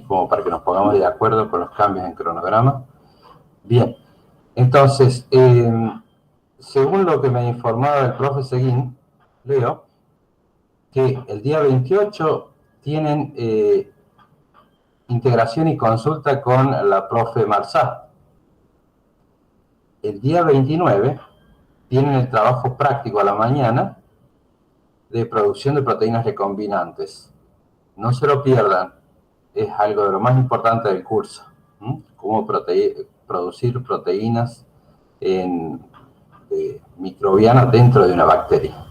como para que nos pongamos de acuerdo con los cambios en cronograma. Bien, entonces, según lo que me informaba el profe Seguín, leo que el día 28 tienen integración y consulta con la profe Marsá. El día 29 tienen el trabajo práctico a la mañana de producción de proteínas recombinantes. No se lo pierdan, es algo de lo más importante del curso. Cómo producir proteínas microbianas dentro de una bacteria.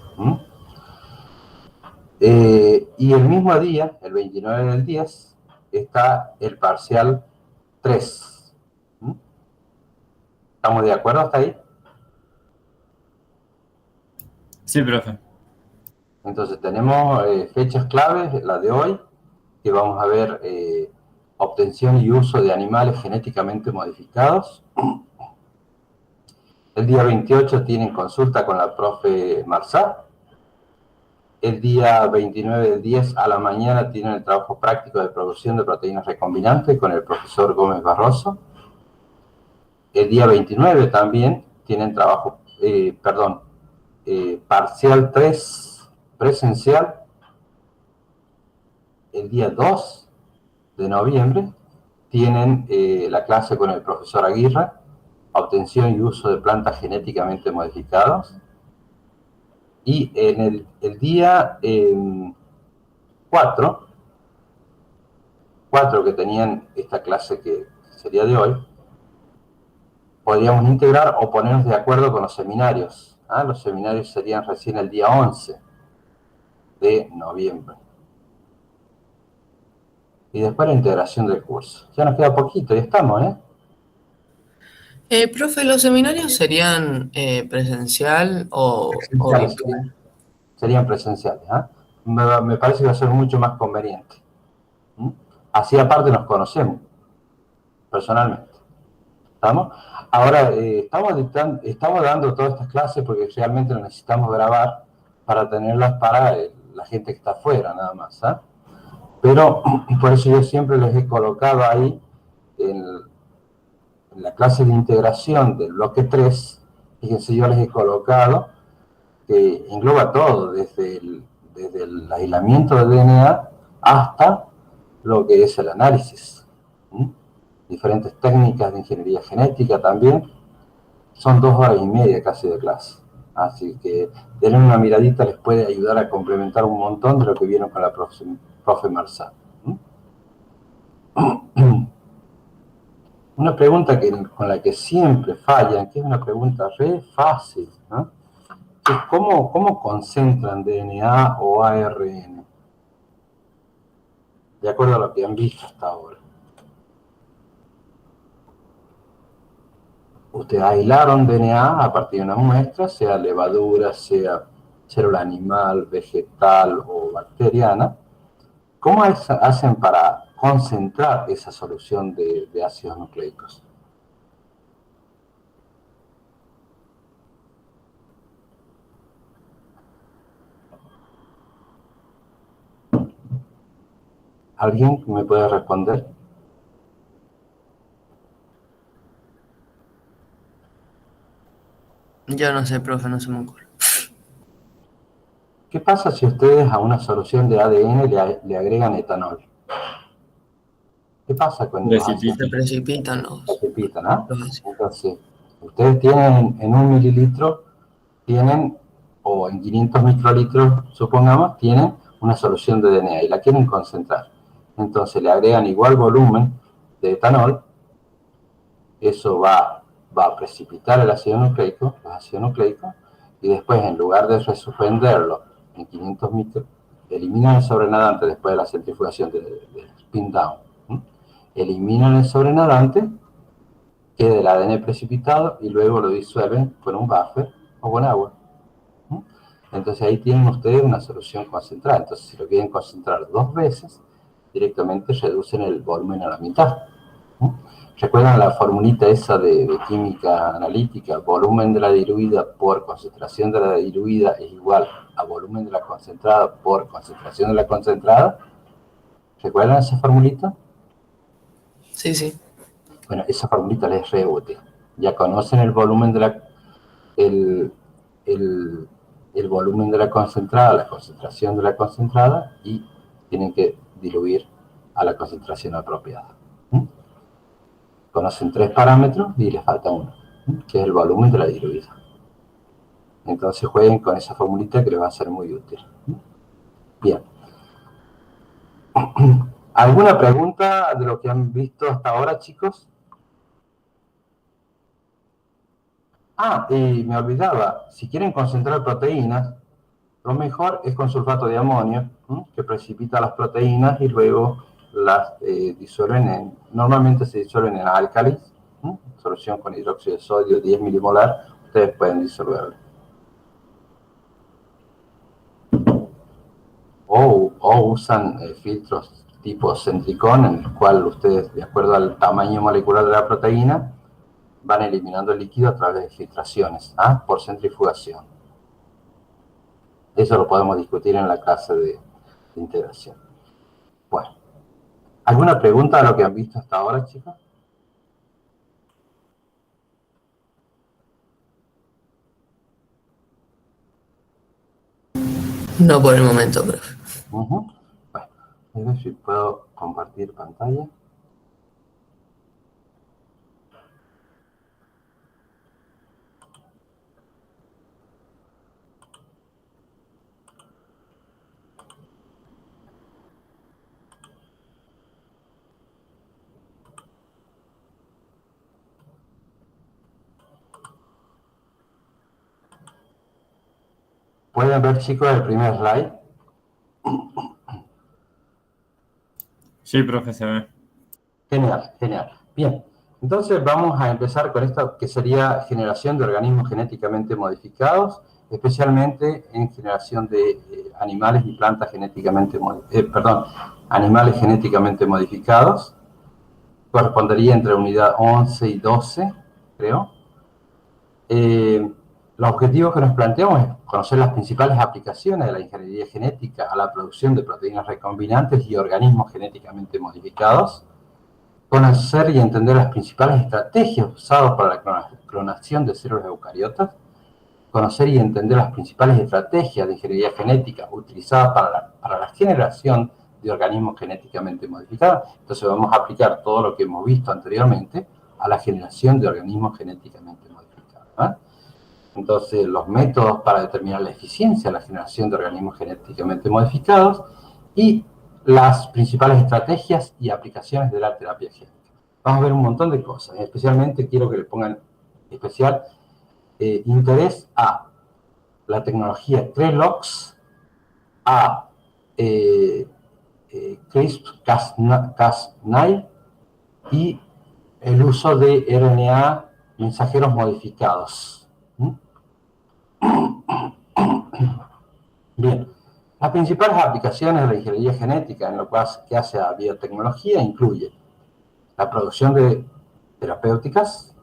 Y el mismo día, el 29 del 10, está el parcial 3. ¿Estamos de acuerdo hasta ahí? Sí, profe. Entonces tenemos fechas claves, la de hoy, que vamos a ver obtención y uso de animales genéticamente modificados. El día 28 tienen consulta con la profe Marsá. El día 29 del 10 a la mañana tienen el trabajo práctico de producción de proteínas recombinantes con el profesor Gómez Barroso. El día 29 también tienen trabajo, parcial 3 presencial. El día 2 de noviembre tienen la clase con el profesor Aguirre, obtención y uso de plantas genéticamente modificadas. Y en el día 4 que tenían esta clase que sería de hoy, podríamos integrar o ponernos de acuerdo con los seminarios. Los seminarios serían recién el día 11 de noviembre. Y después la integración del curso. Ya nos queda poquito, ya estamos, ¿eh? Profe, ¿los seminarios serían presencial o virtual? Serían presenciales. Me parece que va a ser mucho más conveniente. Así aparte nos conocemos personalmente. ¿Estamos? Ahora, estamos dando todas estas clases porque realmente lo necesitamos grabar para tenerlas para la gente que está afuera, nada más. Pero por eso yo siempre les he colocado ahí en la clase de integración del bloque 3, fíjense, yo les he colocado que engloba todo, desde el aislamiento de DNA hasta lo que es el análisis. Diferentes técnicas de ingeniería genética también. Son 2 horas y media casi de clase. Así que tener una miradita les puede ayudar a complementar un montón de lo que vieron con la profe Marsá. Una pregunta con la que siempre fallan, que es una pregunta re fácil, ¿no? Es ¿cómo concentran DNA o ARN? De acuerdo a lo que han visto hasta ahora. Ustedes aislaron DNA a partir de una muestra, sea levadura, sea célula animal, vegetal o bacteriana. ¿Cómo hacen para concentrar esa solución de ácidos nucleicos? ¿Alguien me puede responder? Yo no sé, profe, no se me ocurre. ¿Qué pasa si ustedes a una solución de ADN le agregan etanol? ¿Qué pasa con los ácidos? Se precipitan los Precipitan, ¿no? ácidos. Entonces, ustedes tienen en 1 mililitro, o en 500 microlitros, supongamos, tienen una solución de DNA y la quieren concentrar. Entonces le agregan igual volumen de etanol, eso va a precipitar el ácido nucleico, los ácidos nucleicos, y después en lugar de resuspenderlo en 500 micros, eliminan el sobrenadante después de la centrifugación del spin down. Eliminan el sobrenadante, queda el ADN precipitado y luego lo disuelven con un buffer o con agua. Entonces ahí tienen ustedes una solución concentrada. Entonces si lo quieren concentrar 2 veces, directamente reducen el volumen a la mitad. ¿Recuerdan la formulita esa de química analítica? Volumen de la diluida por concentración de la diluida es igual a volumen de la concentrada por concentración de la concentrada. ¿Recuerdan esa formulita? Sí, sí. Bueno, esa formulita les es re útil. Ya conocen el volumen de el, el volumen de la concentrada, la concentración de la concentrada, y tienen que diluir a la concentración apropiada. Conocen 3 parámetros y les falta uno, que es el volumen de la diluida. Entonces jueguen con esa formulita que les va a ser muy útil. Bien. ¿Alguna pregunta de lo que han visto hasta ahora, chicos? Ah, y me olvidaba, si quieren concentrar proteínas, lo mejor es con sulfato de amonio, que precipita las proteínas y luego las disuelven normalmente se disuelven en álcalis, solución con hidróxido de sodio 10 milimolar, ustedes pueden disolverlo. O usan filtros tipo Centricon, en el cual ustedes, de acuerdo al tamaño molecular de la proteína, van eliminando el líquido a través de filtraciones, por centrifugación. Eso lo podemos discutir en la clase de integración. Bueno, ¿alguna pregunta de lo que han visto hasta ahora, chicos? No por el momento, profe. Bueno, a ver si puedo compartir pantalla. ¿Pueden ver, chicos, el primer slide? Sí, profe, se ve. Genial, genial. Bien, entonces vamos a empezar con esto que sería generación de organismos genéticamente modificados, especialmente en generación de animales y plantas genéticamente animales genéticamente modificados. Correspondería entre unidad 11 y 12, creo. Los objetivos que nos planteamos es conocer las principales aplicaciones de la ingeniería genética a la producción de proteínas recombinantes y organismos genéticamente modificados, conocer y entender las principales estrategias usadas para la clonación de células eucariotas, conocer y entender las principales estrategias de ingeniería genética utilizadas para la generación de organismos genéticamente modificados. Entonces vamos a aplicar todo lo que hemos visto anteriormente a la generación de organismos genéticamente modificados. Entonces, los métodos para determinar la eficiencia de la generación de organismos genéticamente modificados y las principales estrategias y aplicaciones de la terapia génica. Vamos a ver un montón de cosas. Especialmente quiero que le pongan especial interés a la tecnología CRELOX, a CRISPR-Cas9 y el uso de RNA mensajeros modificados. Bien, las principales aplicaciones de la ingeniería genética en lo que hace a biotecnología incluye la producción de terapéuticas,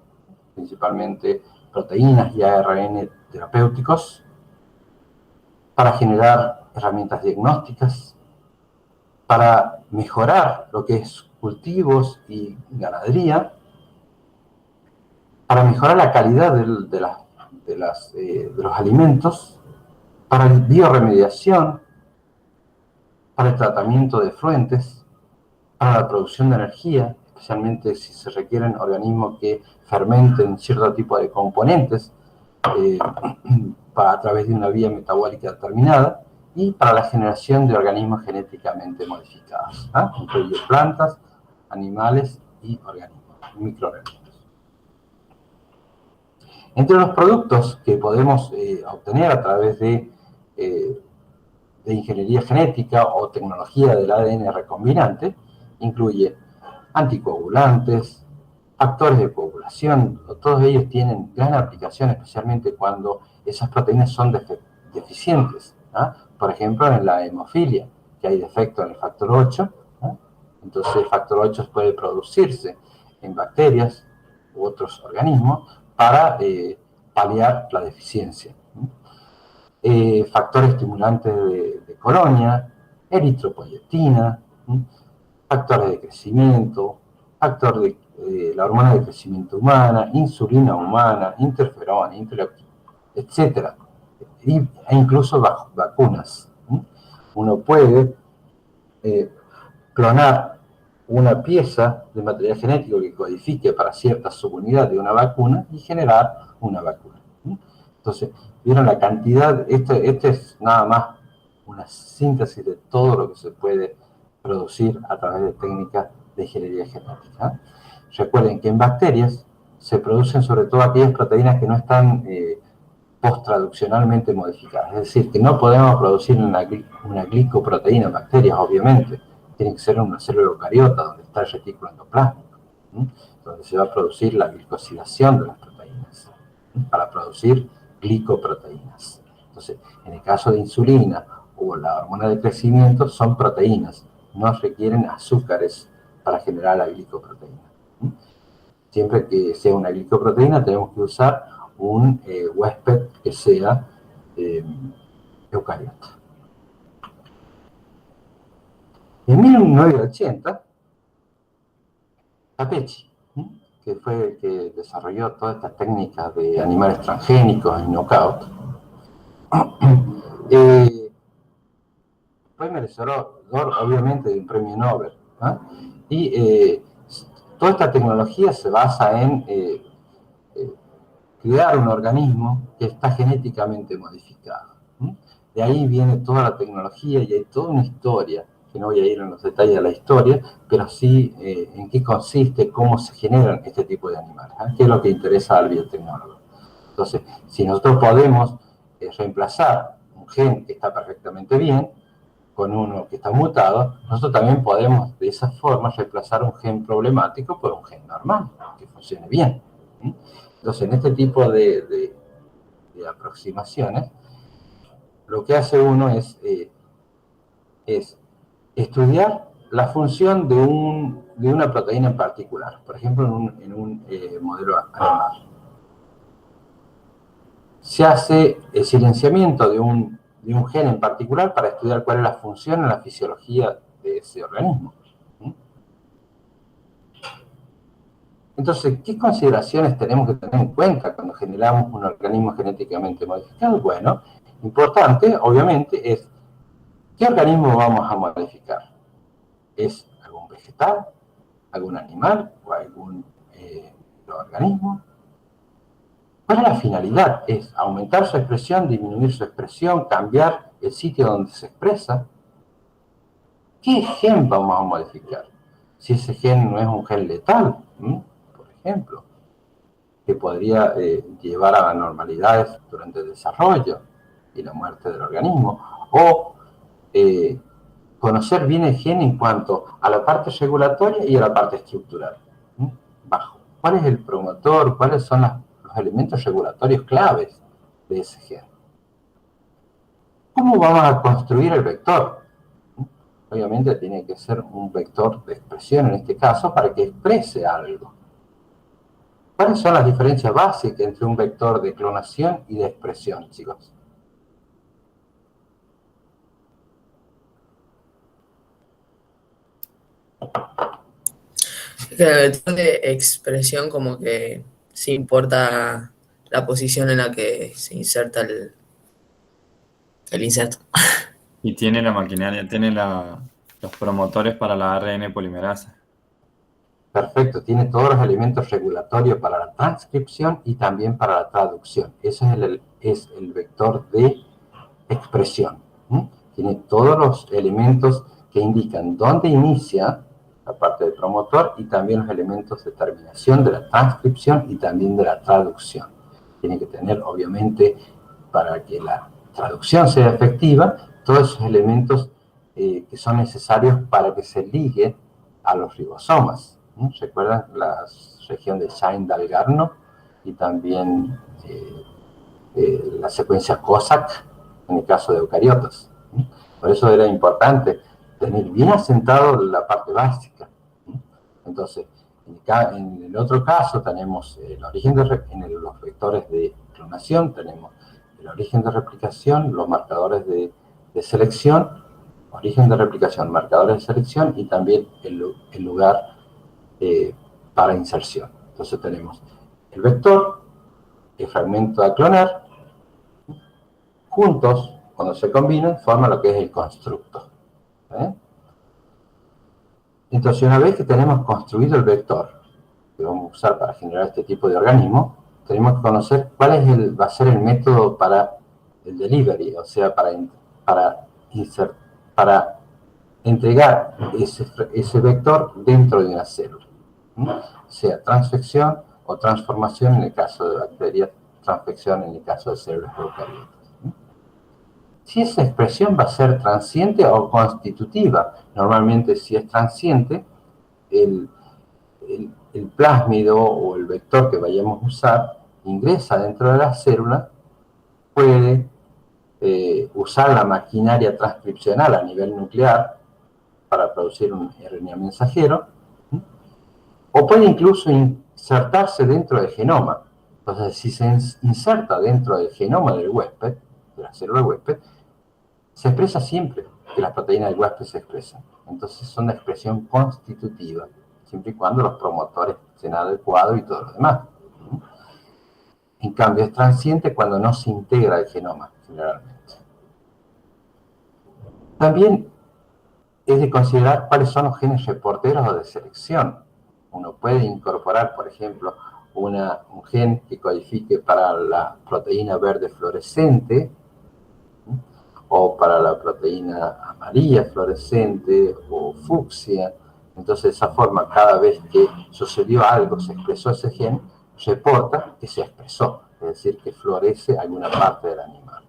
principalmente proteínas y ARN terapéuticos, para generar herramientas diagnósticas, para mejorar lo que es cultivos y ganadería, para mejorar la calidad de los alimentos, para bioremediación, para el tratamiento de efluentes, para la producción de energía, especialmente si se requieren organismos que fermenten cierto tipo de componentes a través de una vía metabólica determinada, y para la generación de organismos genéticamente modificados. Incluye plantas, animales y microorganismos. Entre los productos que podemos obtener a través de ingeniería genética o tecnología del ADN recombinante, incluye anticoagulantes, factores de coagulación, todos ellos tienen gran aplicación, especialmente cuando esas proteínas son deficientes. Por ejemplo, en la hemofilia, que hay defecto en el factor 8, entonces el factor 8 puede producirse en bacterias u otros organismos para paliar la deficiencia. Factores estimulantes de colonia, eritropoyetina, factores de crecimiento, factor de la hormona de crecimiento humana, insulina humana, interferón, interleuquina, etcétera, e incluso vacunas. Uno puede clonar una pieza de material genético que codifique para cierta subunidad de una vacuna y generar una vacuna. Entonces, vieron la cantidad, este es nada más una síntesis de todo lo que se puede producir a través de técnicas de ingeniería genética. Recuerden que en bacterias se producen sobre todo aquellas proteínas que no están post-traduccionalmente modificadas. Es decir, que no podemos producir una glicoproteína en bacterias, obviamente. Tiene que ser en una célula eucariota donde está el retículo endoplásmico, donde se va a producir la glicosilación de las proteínas para producir glicoproteínas. Entonces, en el caso de insulina o la hormona de crecimiento, son proteínas, no requieren azúcares para generar la glicoproteína. Siempre que sea una glicoproteína, tenemos que usar un huésped que sea eucariota. En 1980, Capecci, que fue el que desarrolló todas estas técnicas de animales transgénicos y knockout, fue merecedor, obviamente, de un premio Nobel. Y toda esta tecnología se basa en crear un organismo que está genéticamente modificado. De ahí viene toda la tecnología y hay toda una historia, que no voy a ir en los detalles de la historia, pero sí en qué consiste, cómo se generan este tipo de animales, qué es lo que interesa al biotecnólogo. Entonces, si nosotros podemos reemplazar un gen que está perfectamente bien con uno que está mutado, nosotros también podemos de esa forma reemplazar un gen problemático por un gen normal, que funcione bien. Entonces, en este tipo de aproximaciones, lo que hace uno es estudiar la función de una proteína en particular, por ejemplo, en un modelo animal. Se hace el silenciamiento de un gen en particular para estudiar cuál es la función en la fisiología de ese organismo. Entonces, ¿qué consideraciones tenemos que tener en cuenta cuando generamos un organismo genéticamente modificado? Bueno, importante, obviamente, es ¿qué organismo vamos a modificar? ¿Es algún vegetal, algún animal o algún organismo? ¿Cuál es la finalidad? ¿Es aumentar su expresión, disminuir su expresión, cambiar el sitio donde se expresa? ¿Qué gen vamos a modificar? Si ese gen no es un gen letal, por ejemplo, que podría llevar a anormalidades durante el desarrollo y la muerte del organismo, o conocer bien el gen en cuanto a la parte regulatoria y a la parte estructural. ¿Cuál es el promotor? ¿Cuáles son los elementos regulatorios claves de ese gen? ¿Cómo vamos a construir el vector? Obviamente tiene que ser un vector de expresión en este caso para que exprese algo. ¿Cuáles son las diferencias básicas entre un vector de clonación y de expresión, chicos? El vector de expresión como que sí importa la posición en la que se inserta el inserto. Y tiene la maquinaria, tiene los promotores para la ARN polimerasa. Perfecto, tiene todos los elementos regulatorios para la transcripción y también para la traducción. Ese es el vector de expresión. Tiene todos los elementos que indican dónde inicia la parte del promotor y también los elementos de terminación de la transcripción y también de la traducción. Tiene que tener, obviamente, para que la traducción sea efectiva, todos esos elementos que son necesarios para que se ligue a los ribosomas. ¿Recuerdan la región de Shine-Dalgarno y también la secuencia Cossack en el caso de eucariotas? Por eso era importante tener bien asentado la parte básica. Entonces, en el otro caso tenemos el origen en los vectores de clonación, tenemos el origen de replicación, los marcadores de selección, origen de replicación, marcadores de selección y también el lugar para inserción. Entonces tenemos el vector, el fragmento a clonar, juntos, cuando se combinan, forman lo que es el constructo. Entonces, una vez que tenemos construido el vector, que vamos a usar para generar este tipo de organismo, tenemos que conocer cuál va a ser el método para el delivery, o sea, para entregar ese vector dentro de una célula. Sea transfección o transformación en el caso de bacterias, transfección en el caso de células eucariotas. Si esa expresión va a ser transiente o constitutiva. Normalmente, si es transiente, el plásmido o el vector que vayamos a usar ingresa dentro de la célula, puede usar la maquinaria transcripcional a nivel nuclear para producir un RNA mensajero, o puede incluso insertarse dentro del genoma. Entonces, si se inserta dentro del genoma del huésped, de la célula huésped, se expresa siempre que las proteínas del huésped se expresan. Entonces, son de expresión constitutiva, siempre y cuando los promotores estén adecuados y todo lo demás. En cambio, es transiente cuando no se integra el genoma, generalmente. También es de considerar cuáles son los genes reporteros o de selección. Uno puede incorporar, por ejemplo, un gen que codifique para la proteína verde fluorescente, o para la proteína amarilla fluorescente o fucsia. Entonces, de esa forma, cada vez que sucedió algo, se expresó ese gen, reporta que se expresó, es decir, que florece alguna parte del animal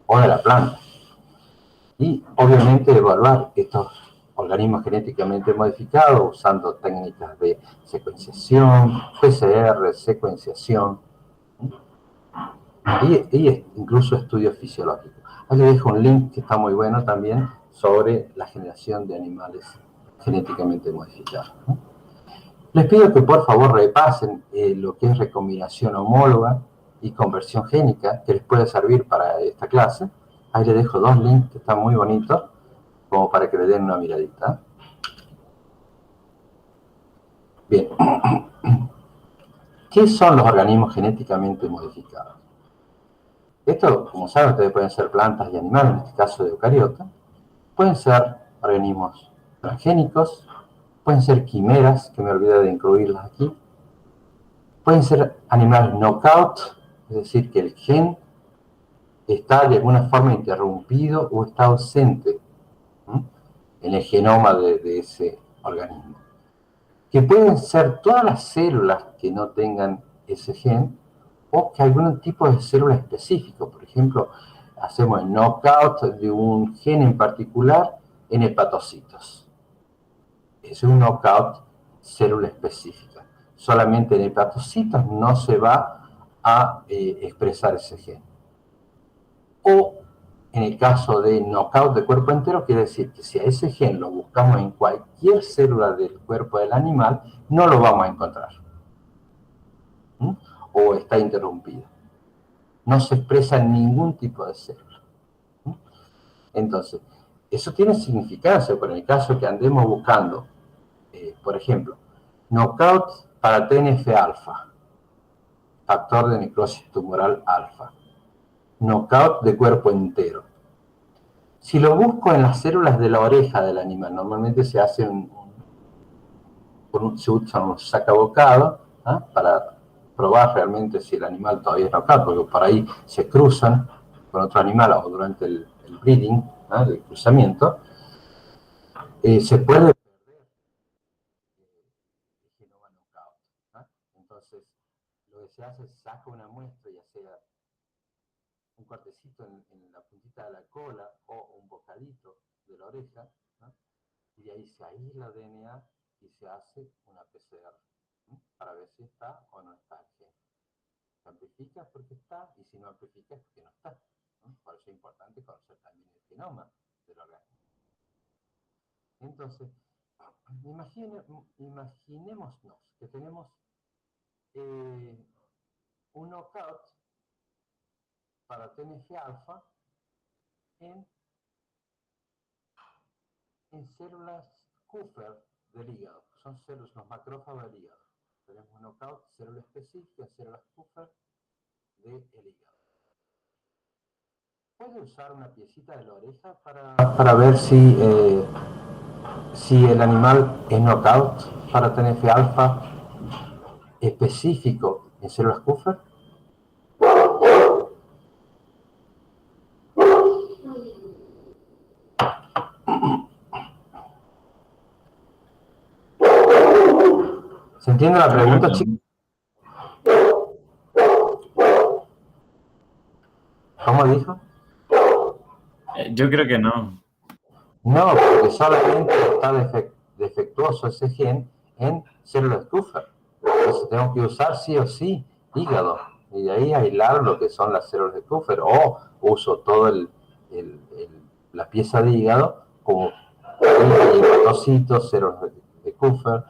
o de la planta. Y, obviamente, evaluar estos organismos genéticamente modificados usando técnicas de secuenciación, PCR, secuenciación, y incluso estudios fisiológicos. Ahí les dejo un link que está muy bueno también sobre la generación de animales genéticamente modificados. Les pido que por favor repasen lo que es recombinación homóloga y conversión génica, que les puede servir para esta clase. Ahí les dejo dos links que están muy bonitos, como para que le den una miradita. Bien. ¿Qué son los organismos genéticamente modificados? Esto, como saben, ustedes pueden ser plantas y animales, en este caso de eucariotas. Pueden ser organismos transgénicos, pueden ser quimeras, que me olvidé de incluirlas aquí. Pueden ser animales knockout, es decir, que el gen está de alguna forma interrumpido o está ausente en el genoma de ese organismo. Que pueden ser todas las células que no tengan ese gen, o que algún tipo de célula específico. Por ejemplo, hacemos el knockout de un gen en particular en hepatocitos. Es un knockout célula específica. Solamente en hepatocitos no se va a expresar ese gen. O en el caso de knockout de cuerpo entero, quiere decir que si a ese gen lo buscamos en cualquier célula del cuerpo del animal, no lo vamos a encontrar. O está interrumpido. No se expresa en ningún tipo de célula. Entonces, eso tiene significancia, pero en el caso que andemos buscando, por ejemplo, knockout para TNF-alfa, factor de necrosis tumoral alfa, knockout de cuerpo entero. Si lo busco en las células de la oreja del animal, normalmente se hace se usa un sacabocado para probar realmente si el animal todavía es knockout, porque por ahí se cruzan con otro animal o durante el breeding, el cruzamiento, se puede perder el genoma knockout. Entonces, lo que se hace es saca una muestra, ya sea un cortecito en la puntita de la cola o un bocadito de la oreja, y de ahí se aísla el DNA y se hace una PCR para ver si está o no está el gen. Se amplifica porque está, y si no amplifica es porque no está. Por eso es importante conocer también el genoma del organismo. Entonces, imaginémonos que tenemos un knockout para TNF-alfa en células Kupffer del hígado. son células, los macrófagos del hígado. Tenemos un knockout, célula específica, células buffer del hígado. ¿Puede usar una piecita de la oreja para ver si el animal es knockout para TNF-alfa específico en células buffer? ¿Se entiende la pregunta, chicos? ¿Cómo dijo? Yo creo que no. No, porque solamente está defectuoso ese gen en células buffer. Entonces tengo que usar sí o sí hígado. Y de ahí aislar lo que son las células de buffer. O uso todo la pieza de hígado como hay hepatocitos, células de buffer,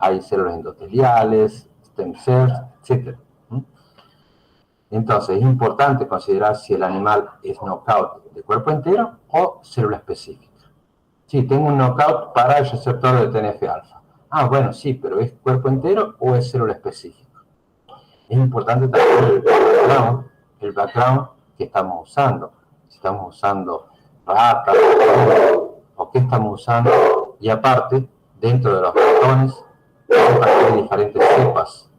hay células endoteliales, stem cells, etc. Entonces es importante considerar si el animal es knockout de cuerpo entero o célula específica. Sí, tengo un knockout para el receptor de TNF-alfa. Ah, bueno, sí, pero ¿es cuerpo entero o es célula específica? Es importante también el background que estamos usando. Si estamos usando ratas o qué estamos usando. Y aparte, dentro de los ratones, hay diferentes cepas.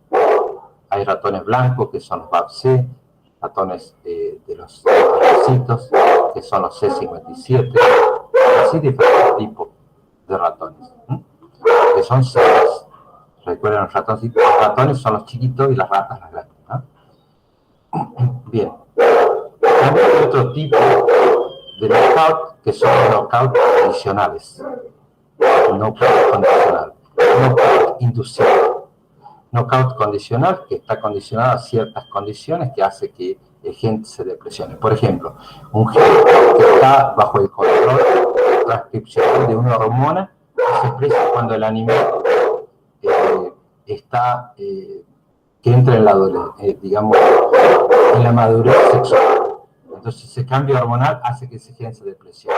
Hay ratones blancos, que son los BAP-C, ratones de los parasitos, que son los C57, así diferentes tipos de ratones, que son cepas. Recuerden, los ratones son los chiquitos y las ratas las grandes. Bien. Hay otro tipo de knockout, que son los knockout condicionales. Knockout condicional. Knockout inducido. Knockout condicional, que está condicionado a ciertas condiciones que hace que el gen se depresione. Por ejemplo, un gen que está bajo el control transcripcional de una hormona que se expresa cuando el animal que entra en la en la madurez sexual. Entonces ese cambio hormonal hace que ese gen se depresione.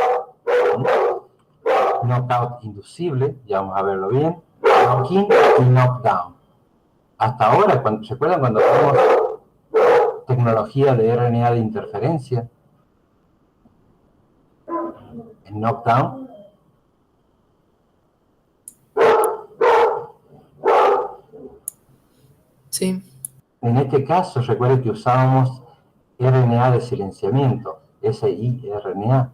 Knockout inducible, ya vamos a verlo bien, knock-in y knockdown. Hasta ahora, ¿se acuerdan cuando tenemos tecnología de RNA de interferencia? En knockdown. Sí. En este caso, recuerden que usábamos RNA de silenciamiento, siRNA.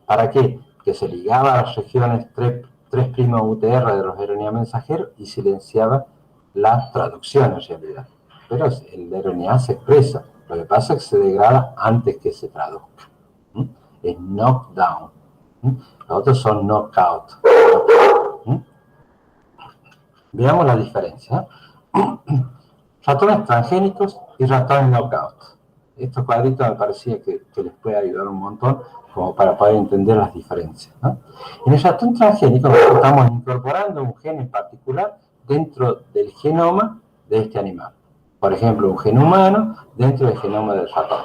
¿Para qué? Que se ligaba a las regiones 3' UTR de los RNA mensajeros y silenciaba la traducción en realidad. Pero el RNA se expresa. Lo que pasa es que se degrada antes que se traduzca. Es knockdown. Los otros son knockout. Veamos la diferencia. Ratones transgénicos y ratones knockout. Estos cuadritos me parecía que les puede ayudar un montón como para poder entender las diferencias. En el ratón transgénico nosotros estamos incorporando un gen en particular dentro del genoma de este animal. Por ejemplo, un gen humano dentro del genoma del ratón.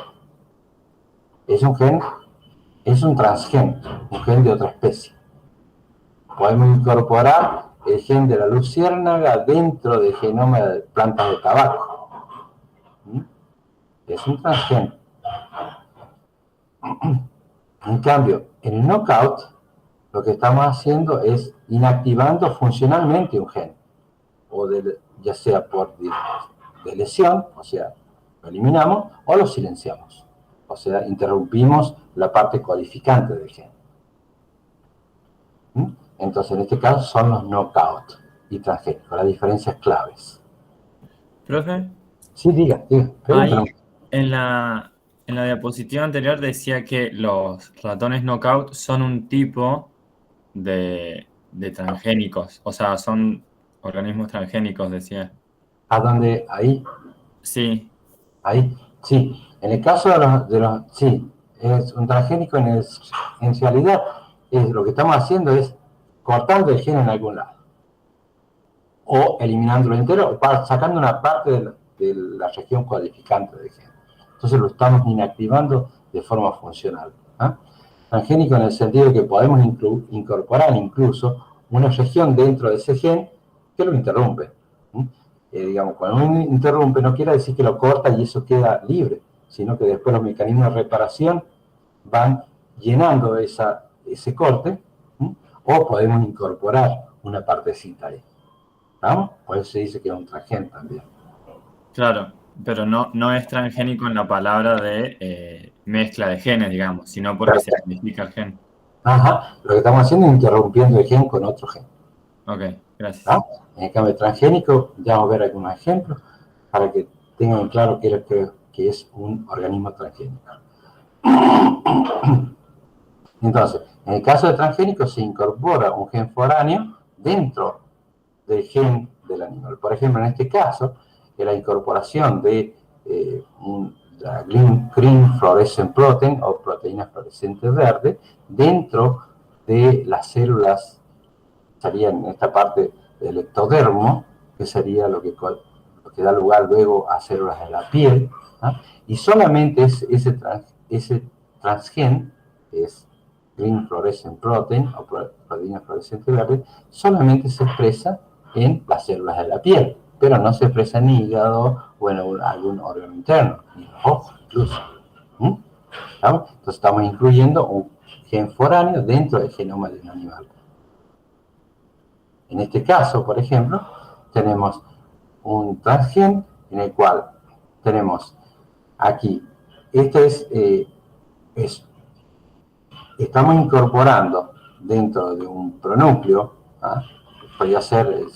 Es un transgen, un gen de otra especie. Podemos incorporar el gen de la luciérnaga dentro del genoma de plantas de tabaco. Es un transgen. En cambio, en el knockout, lo que estamos haciendo es inactivando funcionalmente un gen, o ya sea por de lesión, o sea, lo eliminamos, o lo silenciamos, o sea, interrumpimos la parte codificante del gen. Entonces, en este caso son los knockout y transgénicos, las diferencias claves. ¿Profe? Sí, diga. Ahí, en la diapositiva anterior decía que los ratones knockout son un tipo de transgénicos, o sea, son organismos transgénicos, decía. ¿A dónde? Ahí. Sí. Ahí, sí. En el caso de los sí, es un transgénico en realidad lo que estamos haciendo es cortando el gen en algún lado. O eliminándolo entero, o sacando una parte de la región codificante del gen. Entonces lo estamos inactivando de forma funcional. Transgénico en el sentido de que podemos incorporar incluso una región dentro de ese gen ¿Qué lo interrumpe? Digamos, cuando uno interrumpe no quiere decir que lo corta y eso queda libre, sino que después los mecanismos de reparación van llenando ese corte, o podemos incorporar una partecita ahí. ¿Vamos? Por eso se dice que es un transgen también. Claro, pero no es transgénico en la palabra de mezcla de genes, digamos, sino porque se modifica el gen. Ajá, lo que estamos haciendo es interrumpiendo el gen con otro gen. Ok, gracias. ¿Ah? En el cambio transgénico, ya vamos a ver algunos ejemplos para que tengan claro que es un organismo transgénico. Entonces, en el caso de transgénico se incorpora un gen foráneo dentro del gen del animal. Por ejemplo, en este caso, la incorporación de la green fluorescent protein o proteína fluorescente verde dentro de las células, sería en esta parte del ectodermo, que sería lo que da lugar luego a células de la piel, ¿no? Y solamente ese transgen, que es green fluorescent protein o proteína fluorescente verde, solamente se expresa en las células de la piel, pero no se expresa en hígado o en algún órgano interno, ni en los ojos incluso. Entonces estamos incluyendo un gen foráneo dentro del genoma de un animal. En este caso, por ejemplo, tenemos un transgen en el cual tenemos aquí, estamos incorporando dentro de un pronúcleo, podría ser el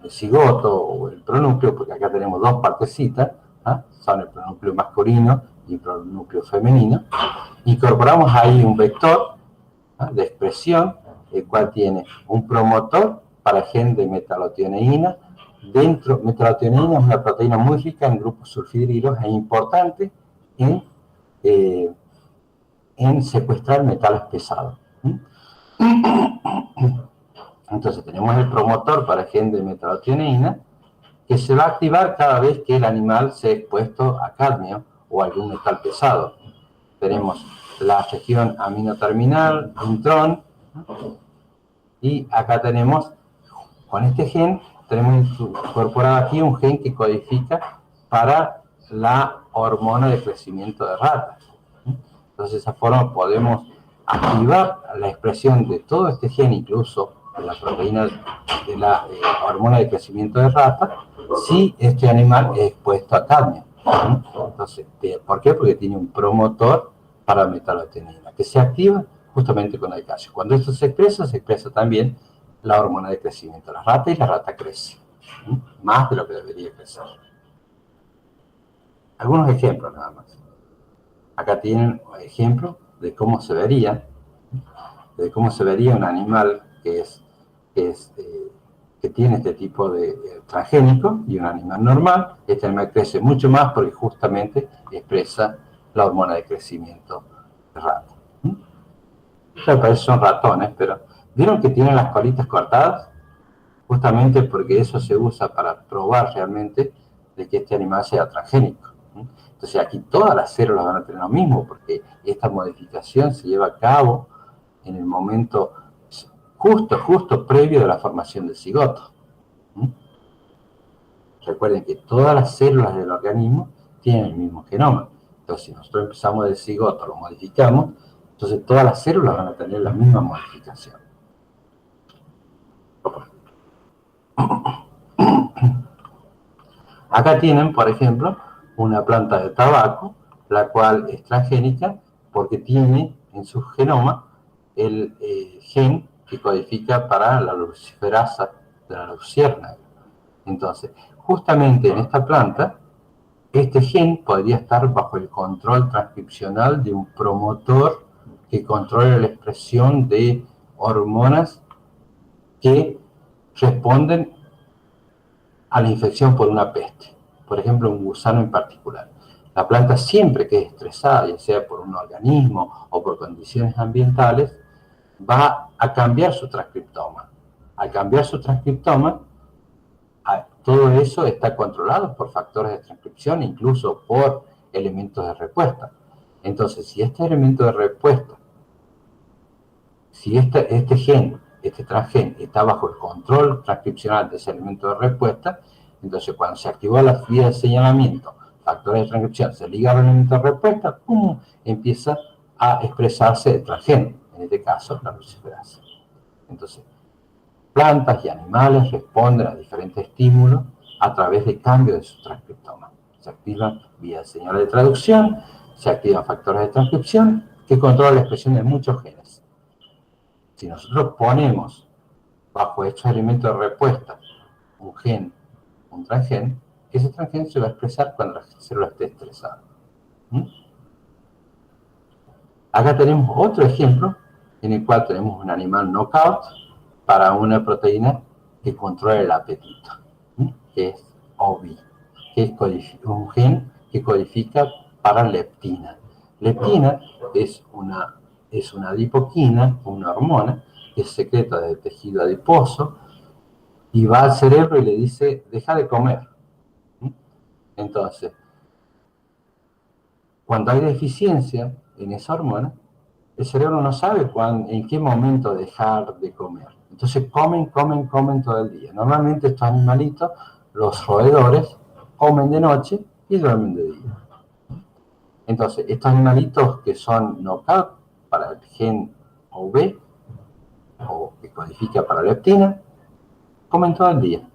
cigoto o el pronúcleo, porque acá tenemos dos partecitas, son el pronúcleo masculino y el pronúcleo femenino. Incorporamos ahí un vector de expresión, el cual tiene un promotor para el gen de metalotioneína. Metalotioneína es una proteína muy rica en grupos sulfidrilos e importante en secuestrar metales pesados. Entonces tenemos el promotor para el gen de metalotioneína, que se va a activar cada vez que el animal sea expuesto a cadmio o algún metal pesado. Tenemos la región aminoterminal, intrón, y acá tenemos, con este gen, tenemos incorporado aquí un gen que codifica para la hormona de crecimiento de ratas. Entonces, de esa forma podemos activar la expresión de todo este gen, incluso de la proteína de la hormona de crecimiento de rata, si este animal es expuesto a cadmio. Entonces, ¿por qué? Porque tiene un promotor para metalotioneína, que se activa justamente con el calcio. Cuando esto se expresa también la hormona de crecimiento de la rata y la rata crece, más de lo que debería crecer. Algunos ejemplos nada más. Acá tienen ejemplos de cómo se vería un animal que tiene este tipo de transgénico y un animal normal. Este animal crece mucho más porque justamente expresa la hormona de crecimiento de rata. Parece que son ratones, pero ¿vieron que tienen las colitas cortadas? Justamente porque eso se usa para probar realmente de que este animal sea transgénico. Entonces aquí todas las células van a tener lo mismo, porque esta modificación se lleva a cabo en el momento justo previo de la formación del cigoto. Recuerden que todas las células del organismo tienen el mismo genoma. Entonces si nosotros empezamos del cigoto, lo modificamos, entonces todas las células van a tener la misma modificación. Acá tienen, por ejemplo, una planta de tabaco, la cual es transgénica porque tiene en su genoma el gen que codifica para la luciferasa de la luciérnaga. Entonces, justamente en esta planta, este gen podría estar bajo el control transcripcional de un promotor que controla la expresión de hormonas que responden a la infección por una peste, por ejemplo, un gusano en particular. La planta siempre que es estresada, ya sea por un organismo o por condiciones ambientales, va a cambiar su transcriptoma. Al cambiar su transcriptoma, todo eso está controlado por factores de transcripción, incluso por elementos de respuesta. Entonces, si este elemento de respuesta, si este gen este transgen está bajo el control transcripcional de ese elemento de respuesta. Entonces, cuando se activó la vía de señalamiento, factores de transcripción se ligan al elemento de respuesta, ¡pum!, empieza a expresarse el transgen, en este caso la luciferasa. Entonces, plantas y animales responden a diferentes estímulos a través de cambios de su transcriptoma. Se activan vía de señal de traducción, se activan factores de transcripción que controlan la expresión de muchos genes. Si nosotros ponemos bajo estos elementos de respuesta un gen, un transgen, ese transgen se va a expresar cuando la célula esté estresada. Acá tenemos otro ejemplo en el cual tenemos un animal knockout para una proteína que controla el apetito, que es OB, que es un gen que codifica para leptina. Leptina es una adipoquina, una hormona, que es secreta del tejido adiposo, y va al cerebro y le dice, deja de comer. Entonces, cuando hay deficiencia en esa hormona, el cerebro no sabe en qué momento dejar de comer. Entonces comen todo el día. Normalmente estos animalitos, los roedores, comen de noche y duermen de día. Entonces, estos animalitos que son knockout para el gen OV, o que codifica para leptina, comen todo el día.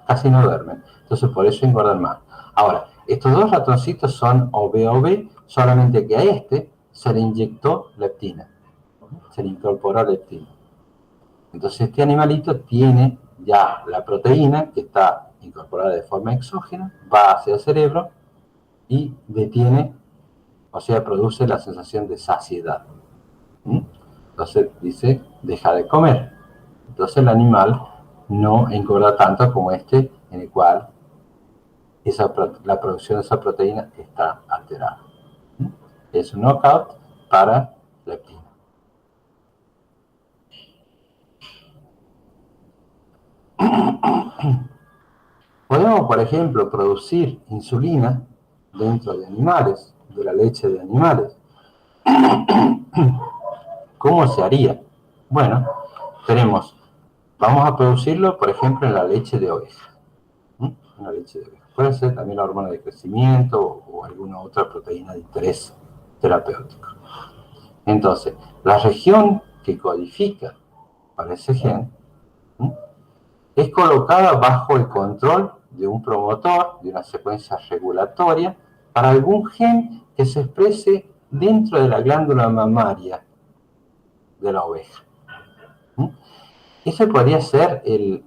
Casi no duermen. Entonces, por eso engordan más. Ahora, estos dos ratoncitos son OV-OV, solamente que a este se le inyectó leptina. Se le incorporó leptina. Entonces, este animalito tiene ya la proteína que está incorporada de forma exógena, va hacia el cerebro y detiene, o sea, produce la sensación de saciedad. Entonces dice, deja de comer. Entonces el animal no engorda tanto como este, en el cual la producción de esa proteína está alterada. Es un knockout para leptina. Podemos, por ejemplo, producir insulina dentro de animales, de la leche de animales. ¿Cómo se haría? Bueno, vamos a producirlo, por ejemplo, en la leche de oveja. En la leche de oveja. Puede ser también la hormona de crecimiento o alguna otra proteína de interés terapéutico. Entonces, la región que codifica para ese gen es colocada bajo el control de un promotor, de una secuencia regulatoria, para algún gen que se exprese dentro de la glándula mamaria de la oveja. Ese podría ser el...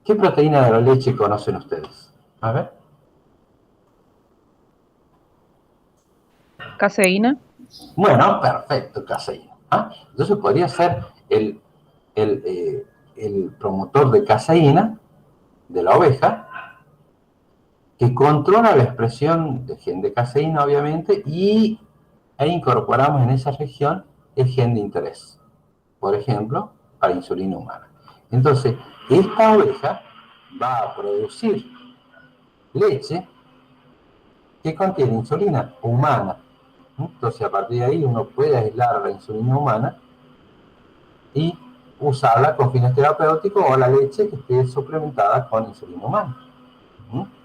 ¿Qué proteína de la leche conocen ustedes? A ver. Caseína. Bueno, perfecto, caseína. Entonces podría ser el promotor de caseína de la oveja, que controla la expresión del gen de caseína, obviamente, e incorporamos en esa región el gen de interés. Por ejemplo, para insulina humana. Entonces, esta oveja va a producir leche que contiene insulina humana. Entonces, a partir de ahí uno puede aislar la insulina humana y usarla con fines terapéuticos, o la leche que esté suplementada con insulina humana.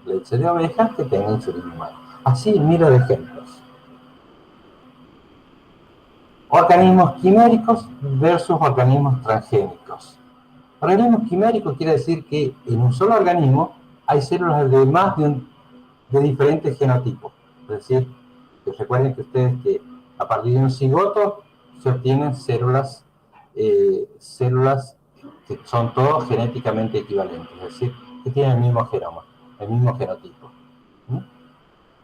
Leche de oveja que tenga insulina humana. Así, mira de ejemplos. Organismos quiméricos versus organismos transgénicos. Organismos quiméricos quiere decir que en un solo organismo hay células de más de diferentes genotipos. Es decir, que recuerden que ustedes que a partir de un cigoto se obtienen células que son todos genéticamente equivalentes, es decir, que tienen el mismo genoma, el mismo genotipo.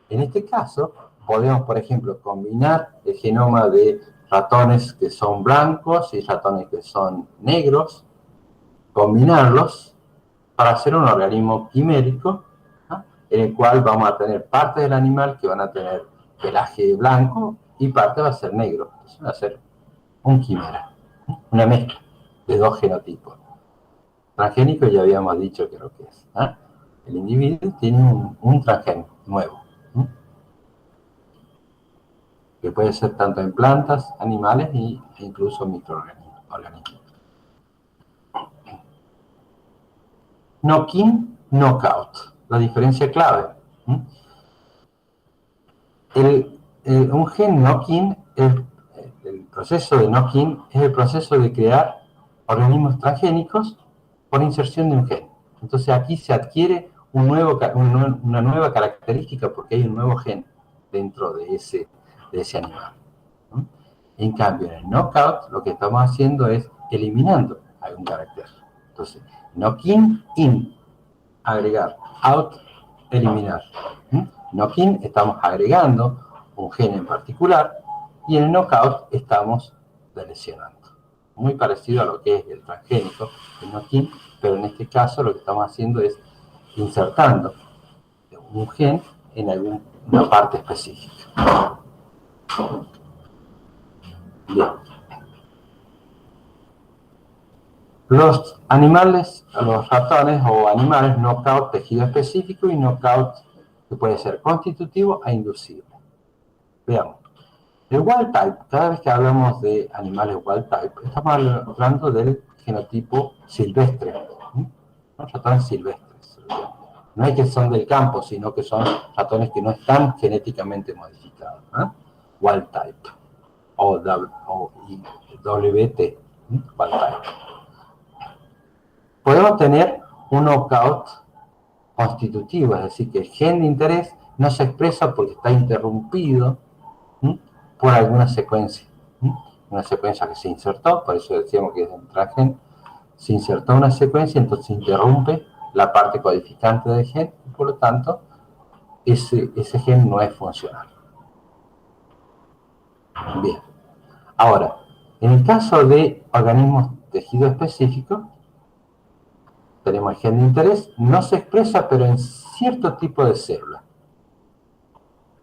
En este caso, podemos, por ejemplo, combinar el genoma de ratones que son blancos y ratones que son negros, combinarlos para hacer un organismo quimérico, en el cual vamos a tener partes del animal que van a tener pelaje blanco y parte va a ser negro. Entonces va a ser un quimera, una mezcla de dos genotipos. Transgénico ya habíamos dicho que lo que es. El individuo tiene un transgénico nuevo. que puede ser tanto en plantas, animales e incluso microorganismos. Knock-in, knockout. La diferencia clave. Un gen knock-in, el proceso de knock-in es el proceso de crear organismos transgénicos por inserción de un gen. Entonces aquí se adquiere una nueva característica porque hay un nuevo gen dentro de ese animal. En cambio, en el knockout lo que estamos haciendo es eliminando algún carácter. Entonces, knock-in, agregar, out, eliminar. Knock-in estamos agregando un gen en particular y en el knockout estamos delecionando. Muy parecido a lo que es el transgénico, el knock-in, pero en este caso lo que estamos haciendo es insertando un gen en alguna parte específica. Bien. Los animales, los ratones o animales, knockout tejido específico y knockout que puede ser constitutivo e inducible. Veamos. El wild type, cada vez que hablamos de animales wild type, estamos hablando del genotipo silvestre. Los ratones silvestres. No es que son del campo, sino que son ratones que no están genéticamente modificados. Wild type. O WT. Wild type. Podemos tener un knockout constitutivo, es decir, que el gen de interés no se expresa porque está interrumpido por alguna secuencia. Una secuencia que se insertó, por eso decíamos que es un transgen, se insertó una secuencia, entonces interrumpe la parte codificante del gen, y por lo tanto, ese gen no es funcional. Bien. Ahora, en el caso de organismos tejido específico, tenemos el gen de interés, no se expresa, pero en cierto tipo de células,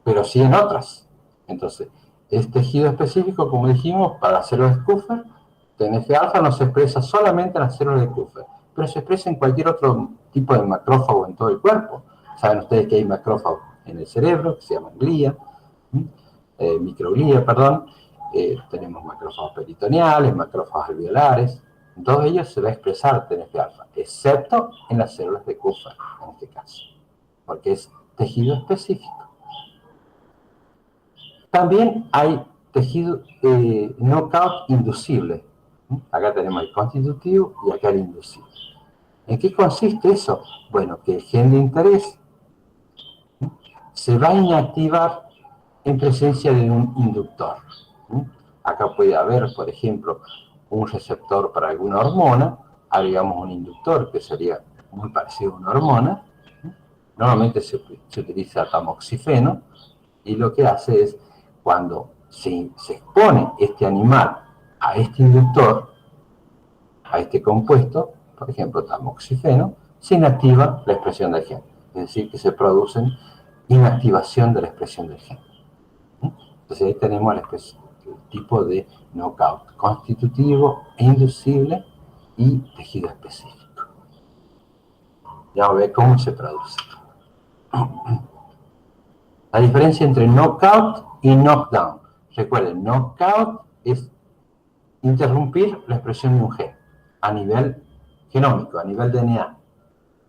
pero sí en otras. Entonces, es tejido específico, como dijimos, para las células de Kupffer. TNF-alfa no se expresa solamente en las células de Kupffer, pero se expresa en cualquier otro tipo de macrófago en todo el cuerpo. Saben ustedes que hay macrófagos en el cerebro, que se llaman glía, microglía, perdón. Tenemos macrófagos peritoneales, macrófagos alveolares. En todos ellos se va a expresar TNF-alfa, excepto en las células de Kupffer, en este caso, porque es tejido específico. También hay tejido knockout inducible. Acá tenemos el constitutivo y acá el inducible. ¿En qué consiste eso? Bueno, que el gen de interés se va a inactivar en presencia de un inductor. Acá puede haber, por ejemplo, un receptor para alguna hormona, agregamos un inductor que sería muy parecido a una hormona. Normalmente se utiliza tamoxifeno y lo que hace es, cuando se expone este animal a este inductor, a este compuesto, por ejemplo, tamoxifeno, se inactiva la expresión del gen. Es decir, que se produce inactivación de la expresión del gen. Entonces ahí tenemos el tipo de knockout constitutivo e inducible y tejido específico. Ya vamos a ver cómo se produce. La diferencia entre knockout y knockdown. Recuerden, knockout es interrumpir la expresión de un gen a nivel genómico, a nivel DNA.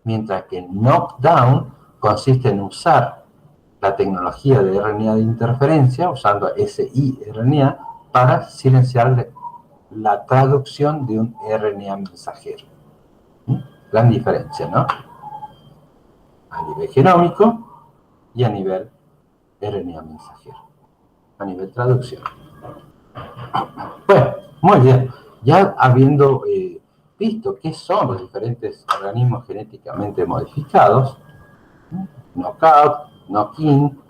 Mientras que knockdown consiste en usar la tecnología de RNA de interferencia, usando siRNA, para silenciar la traducción de un RNA mensajero. Gran diferencia, ¿no? A nivel genómico y a nivel RNA mensajero. A nivel traducción. Bueno, muy bien. Ya habiendo visto qué son los diferentes organismos genéticamente modificados, knockout, knock-in,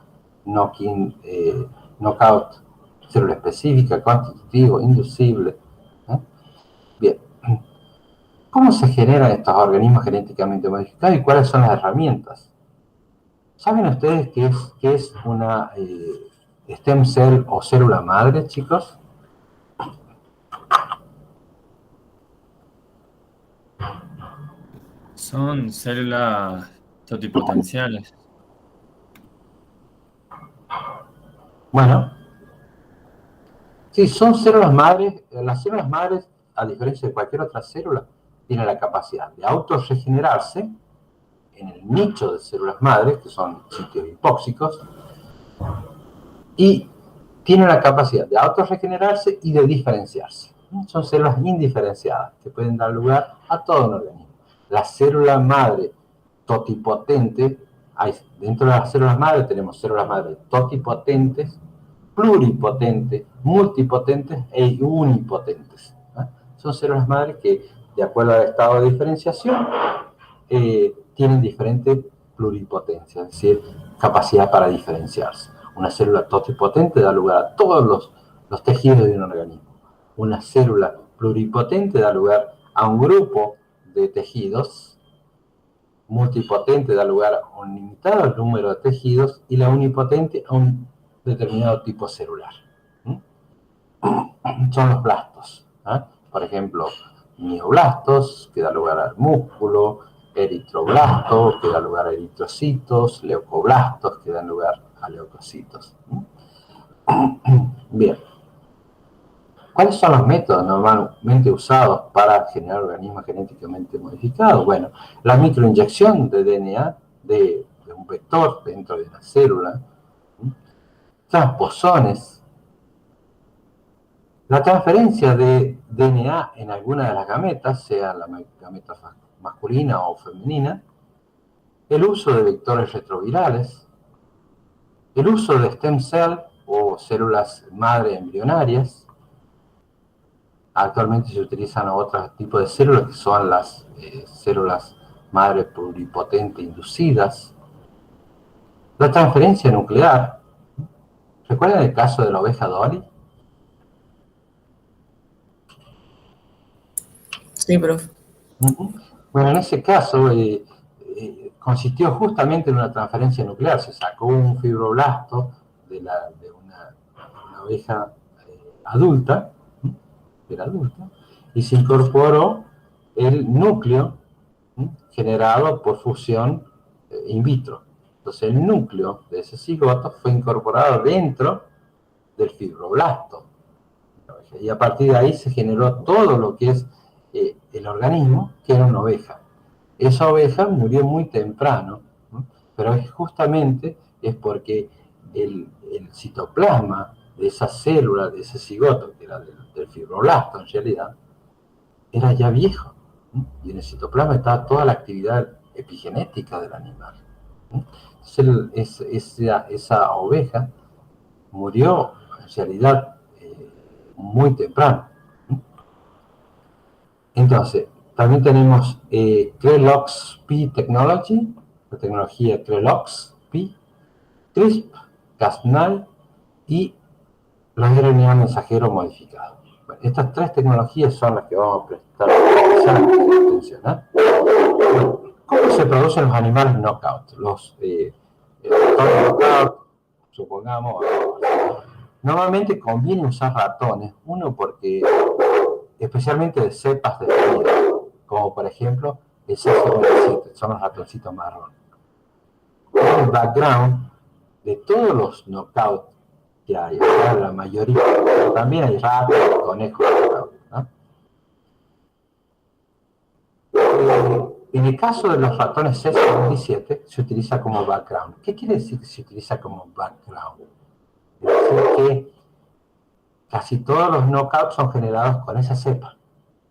knockout, célula específica, constitutivo, inducible. Bien. ¿Cómo se generan estos organismos genéticamente modificados y cuáles son las herramientas? ¿Saben ustedes qué es una stem cell o célula madre, chicos? Son células totipotenciales. Bueno, Sí, son células madres. Las células madres, a diferencia de cualquier otra célula, tienen la capacidad de autorregenerarse en el nicho de células madres, que son sitios hipóxicos, y tienen la capacidad de autorregenerarse y de diferenciarse. Son células indiferenciadas que pueden dar lugar a todo un organismo. La célula madre totipotente, dentro de las células madre tenemos células madre totipotentes, pluripotentes, multipotentes e unipotentes. Son células madre que, de acuerdo al estado de diferenciación, tienen diferente pluripotencia, es decir, capacidad para diferenciarse. Una célula totipotente da lugar a todos los tejidos de un organismo. Una célula pluripotente da lugar a un grupo de tejidos. Multipotente da lugar a un limitado número de tejidos y la unipotente a un determinado tipo celular. Son los blastos. Por ejemplo, mioblastos, que da lugar al músculo, eritroblasto, que da lugar a eritrocitos, leucoblastos, que dan lugar a leucocitos. Bien. ¿Cuáles son los métodos normalmente usados para generar organismos genéticamente modificados? Bueno, la microinyección de DNA de un vector dentro de una célula, transposones, la transferencia de DNA en alguna de las gametas, sea la gameta masculina o femenina, el uso de vectores retrovirales, el uso de stem cell o células madre embrionarias. Actualmente se utilizan otros tipos de células que son las células madre pluripotente inducidas. La transferencia nuclear. ¿Recuerdan el caso de la oveja Dolly? Sí, profe. Bueno, en ese caso consistió justamente en una transferencia nuclear. Se sacó un fibroblasto de una oveja adulta, era adulta, y se incorporó el núcleo generado por fusión in vitro. Entonces el núcleo de ese cigoto fue incorporado dentro del fibroblasto. Y a partir de ahí se generó todo lo que es el organismo, que era una oveja. Esa oveja murió muy temprano, ¿no? Pero justamente es porque el citoplasma de esa célula, de ese cigoto, que era del fibroblasto en realidad, era ya viejo, ¿no? Y en el citoplasma estaba toda la actividad epigenética del animal, ¿no? Entonces esa oveja murió en realidad muy temprano. Entonces, también tenemos CRELOX-P Technology, la tecnología CRELOX-P, CRISP-Cas9 y los RNA mensajeros modificados. Bueno, estas tres tecnologías son las que vamos a prestar atención. Bueno, ¿cómo se producen los animales knockout? Los knockout, supongamos. Normalmente conviene usar ratones, uno porque especialmente de cepas definidas, como por ejemplo el C57, son los ratoncitos marrones. El background de todos los knockouts que hay, la mayoría, pero también hay ratos y conejos knockout, ¿no? En el caso de los ratones C57 se utiliza como background. ¿Qué quiere decir que se utiliza como background? Es decir que casi todos los knockouts son generados con esa cepa.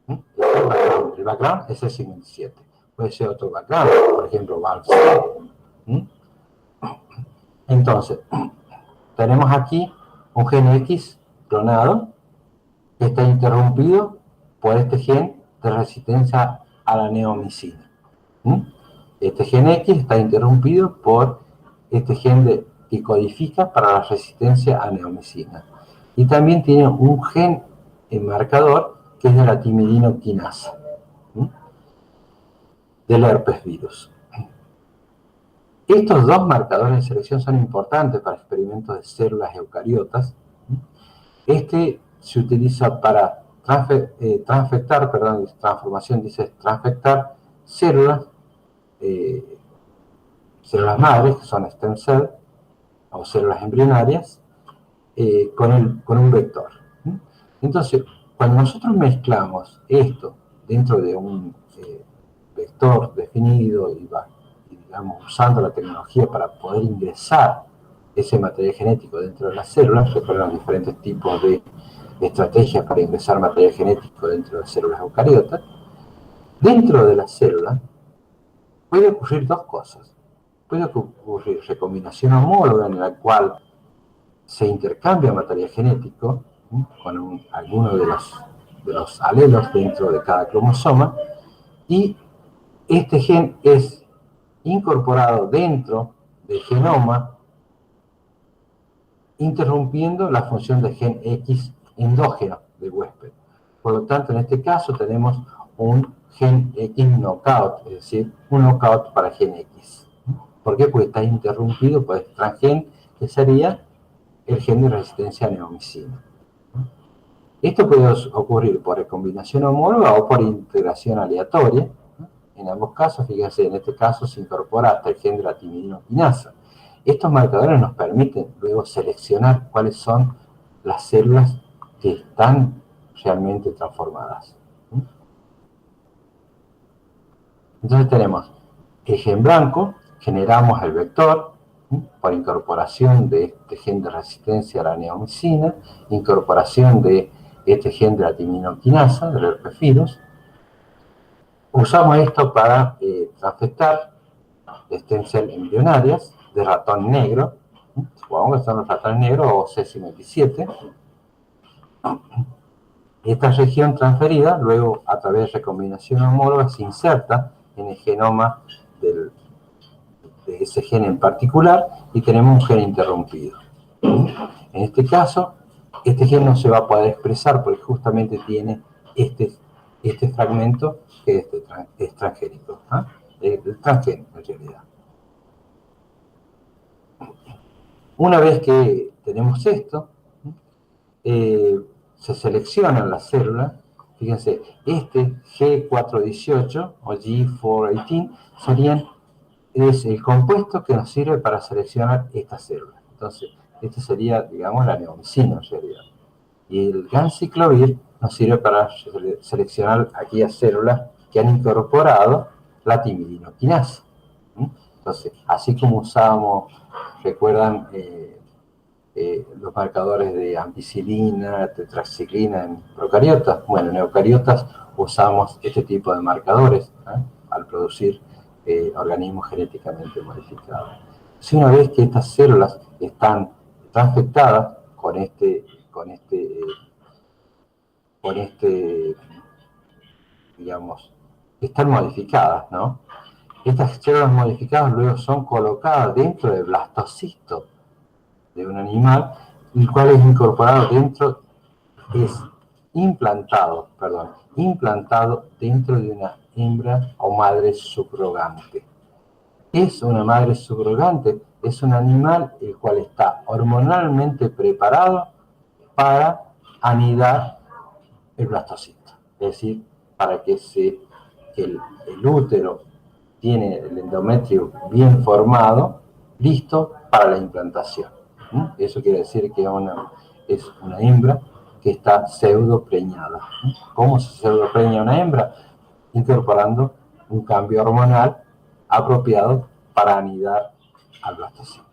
El background es el 57. Puede ser otro background, por ejemplo, VALC. Entonces, tenemos aquí un gen X clonado que está interrumpido por este gen de resistencia a la neomicina. Este gen X está interrumpido por este gen que codifica para la resistencia a neomicina. Y también tiene un gen marcador que es de la timidinoquinasa, del herpes virus. Estos dos marcadores de selección son importantes para experimentos de células eucariotas. Este se utiliza para transfectar células, células madres, que son stem cell, o células embrionarias, con un vector. Entonces, cuando nosotros mezclamos esto dentro de un vector definido y digamos, usando la tecnología para poder ingresar ese material genético dentro de las células, recuerdan los diferentes tipos de estrategias para ingresar material genético dentro de células eucariotas, dentro de la célula puede ocurrir dos cosas. Puede ocurrir recombinación homóloga en la cual se intercambia material genético con alguno de los alelos dentro de cada cromosoma y este gen es incorporado dentro del genoma interrumpiendo la función del gen X endógeno del huésped. Por lo tanto, en este caso tenemos un gen X knockout, es decir, un knockout para gen X. ¿Por qué? Porque está interrumpido por el transgen, que sería el gen de resistencia a neomicina. Esto puede ocurrir por recombinación homóloga o por integración aleatoria. En ambos casos, fíjense, en este caso se incorpora hasta el gen de la timidinoquinasa. Estos marcadores nos permiten luego seleccionar cuáles son las células que están realmente transformadas. Entonces tenemos el gen blanco, generamos el vector por incorporación de este gen de resistencia a la neomicina, incorporación de este gen de la timidinoquinasa, del herpesvirus. Usamos esto para transfectar stem cell embrionarias de ratón negro, supongamos que son los ratones negros o C57. Esta región transferida, luego a través de recombinación homóloga, se inserta en el genoma de ese gen en particular y tenemos un gen interrumpido. En este caso, este gen no se va a poder expresar porque justamente tiene este fragmento que es transgénico, el transgénico en realidad. Una vez que tenemos esto, se seleccionan las células. Fíjense, este G418 o G418 es el compuesto que nos sirve para seleccionar estas células. Entonces, este sería, digamos, la neomicina en realidad. Y el ganciclovir nos sirve para seleccionar aquellas células que han incorporado la timidinoquinasa. Entonces, así como usábamos, recuerdan, los marcadores de ampicilina, tetraciclina en procariotas. Bueno, en eucariotas usamos este tipo de marcadores al producir organismos genéticamente modificados. Si una vez que estas células están transfectadas con digamos, están modificadas, ¿no? Estas células modificadas luego son colocadas dentro del blastocisto de un animal, el cual es incorporado dentro, es implantado dentro de una hembra o madre subrogante. Es una madre subrogante, es un animal el cual está hormonalmente preparado para anidar el blastocisto, es decir, para que el útero tiene el endometrio bien formado, listo para la implantación. Eso quiere decir que es una hembra que está pseudopreñada. ¿Cómo se pseudopreña una hembra? Incorporando un cambio hormonal apropiado para anidar al blastocito.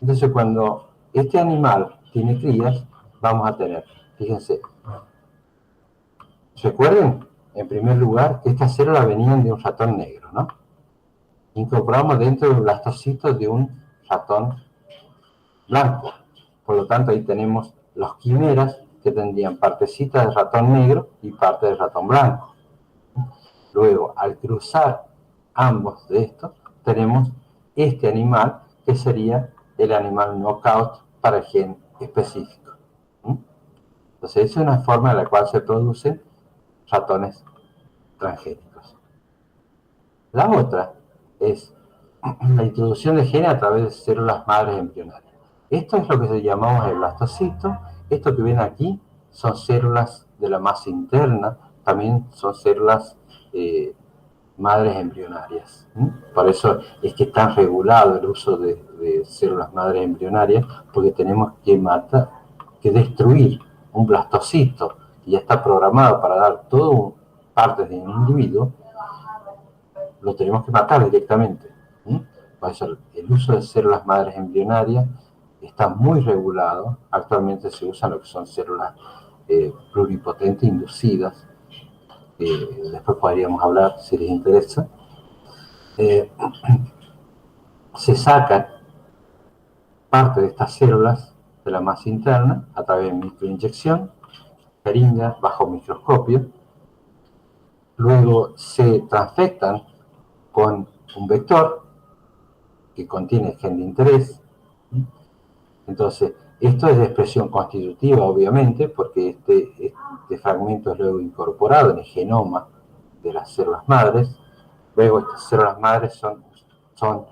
Entonces, cuando este animal tiene crías, vamos a tener, fíjense, recuerden, en primer lugar, que estas células venían de un ratón negro, ¿no? Incorporamos dentro del blastocito de un ratón blanco. Por lo tanto, ahí tenemos los quimeras que tendrían partecitas de ratón negro y parte de ratón blanco. Luego, al cruzar ambos de estos, tenemos este animal que sería el animal knockout para el gen específico. Entonces, esa es una forma en la cual se producen ratones transgénicos. La otra es la introducción de genes a través de células madres embrionarias. Esto es lo que llamamos el blastocito. Esto que ven aquí son células de la masa interna, también son células madres embrionarias. Por eso es que está regulado el uso de células madres embrionarias, porque tenemos que destruir un blastocito y ya está programado para dar todo partes de un individuo, lo tenemos que matar directamente. Por eso el uso de células madres embrionarias está muy regulado. Actualmente se usan lo que son células pluripotentes inducidas. Después podríamos hablar si les interesa. Se sacan parte de estas células de la masa interna a través de microinyección, jeringa, bajo microscopio. Luego se transfectan con un vector que contiene el gen de interés. Entonces, esto es de expresión constitutiva, obviamente, porque este fragmento es luego incorporado en el genoma de las células madres. Luego estas células madres son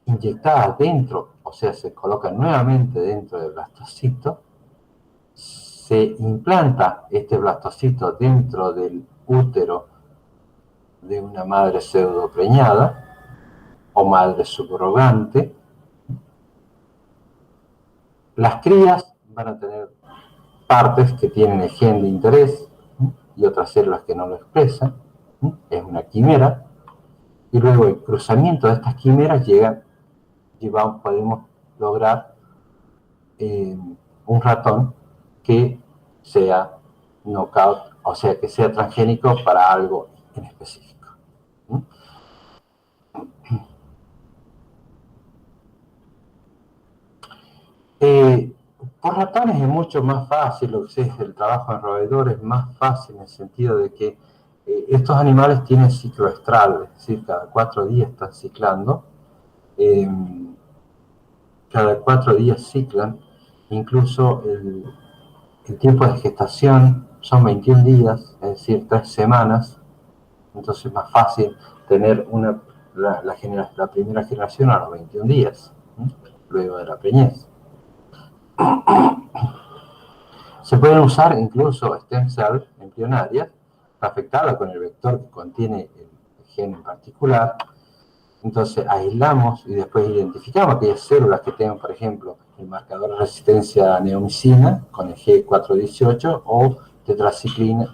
inyectadas dentro, o sea, se colocan nuevamente dentro del blastocito. Se implanta este blastocito dentro del útero de una madre pseudopreñada o madre subrogante. Las crías van a tener partes que tienen el gen de interés y otras células que no lo expresan. Es una quimera. Y luego el cruzamiento de estas quimeras podemos lograr un ratón que sea knockout, o sea, que sea transgénico para algo en específico. Por ratones es mucho más fácil, lo que es el trabajo en roedores es más fácil en el sentido de que estos animales tienen ciclo estral, es decir, cada 4 días están ciclando. Cada 4 días ciclan, incluso el tiempo de gestación son 21 días, es decir, 3 semanas, entonces es más fácil tener la primera generación a los 21 días, luego de la preñez. Se pueden usar incluso stem cells embrionarias afectadas con el vector que contiene el gen en particular. Entonces aislamos y después identificamos aquellas células que tengan, por ejemplo, el marcador de resistencia a neomicina con el G418 o tetraciclina,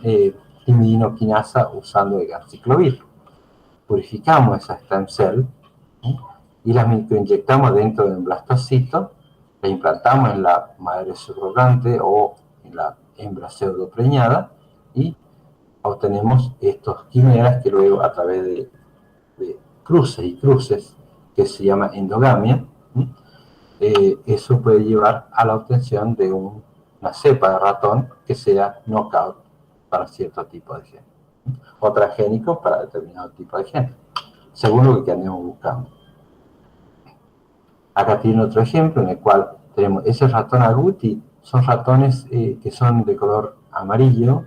timidinoquinasa usando el ganciclovir. Purificamos esa stem cell y las microinyectamos dentro de un blastocito, la implantamos en la madre subrogante o en la hembra pseudopreñada y obtenemos estos quimeras que luego a través de cruces y cruces, que se llama endogamia, eso puede llevar a la obtención de una cepa de ratón que sea knockout para cierto tipo de gen, o transgénico para determinado tipo de gen, según lo que andemos buscando. Acá tiene otro ejemplo en el cual tenemos ese ratón agouti, son ratones que son de color amarillo,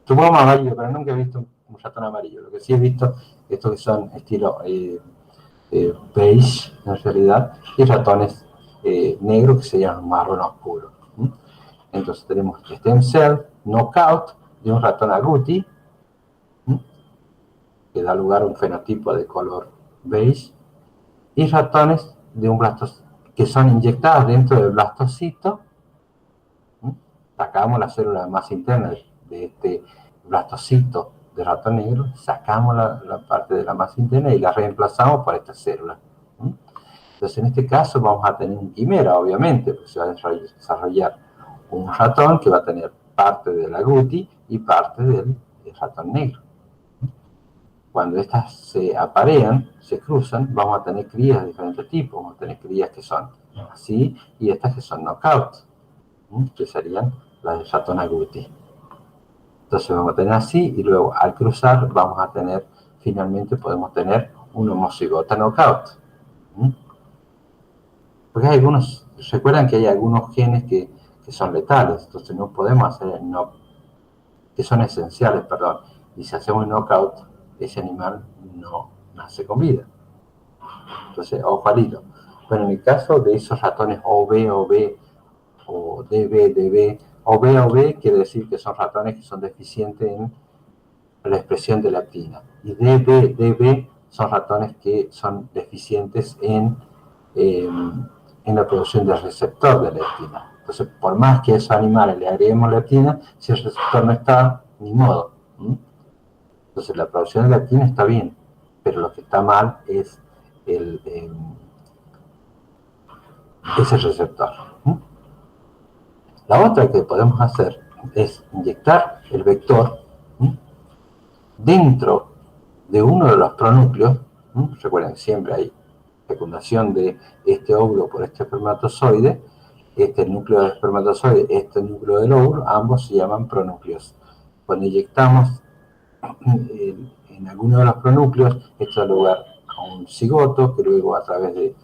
supongamos amarillo, pero nunca he visto un ratón amarillo. Lo que sí he visto, estos que son estilo beige, en realidad, y ratones negros que se llaman marrón oscuro. Entonces tenemos stem cell, knockout, de un ratón agouti, que da lugar a un fenotipo de color beige, y ratones de un blastocito, que son inyectadas dentro del blastocito. Sacamos la célula más interna de este blastocito de ratón negro, sacamos la parte de la masa interna y la reemplazamos por esta célula. Entonces, en este caso vamos a tener un quimera, obviamente, porque se va a desarrollar un ratón que va a tener parte del agouti y parte del ratón negro. Cuando estas se aparean, se cruzan, vamos a tener crías de diferentes tipos. Vamos a tener crías que son así y estas que son knockout, que serían las del ratón agouti. Entonces vamos a tener así y luego al cruzar vamos a tener, finalmente podemos tener un homocigota knockout. Porque hay algunos, recuerdan que hay algunos genes que son letales, entonces no podemos hacer el knock, que son esenciales, perdón. Y si hacemos el knockout, ese animal no nace con vida. Entonces, ojo al hilo. Bueno, en el caso de esos ratones OB o DB, OB quiere decir que son ratones que son deficientes en la expresión de leptina. Y DB son ratones que son deficientes en en la producción del receptor de leptina. Entonces, por más que a esos animales le agreguemos leptina, si el receptor no está, ni modo. Entonces, la producción de leptina está bien, pero lo que está mal es ese receptor. La otra que podemos hacer es inyectar el vector dentro de uno de los pronúcleos. Recuerden, siempre hay fecundación de este óvulo por este espermatozoide, este núcleo del espermatozoide, este núcleo del óvulo, ambos se llaman pronúcleos. Cuando inyectamos en alguno de los pronúcleos, esto da lugar a un cigoto, que luego a través de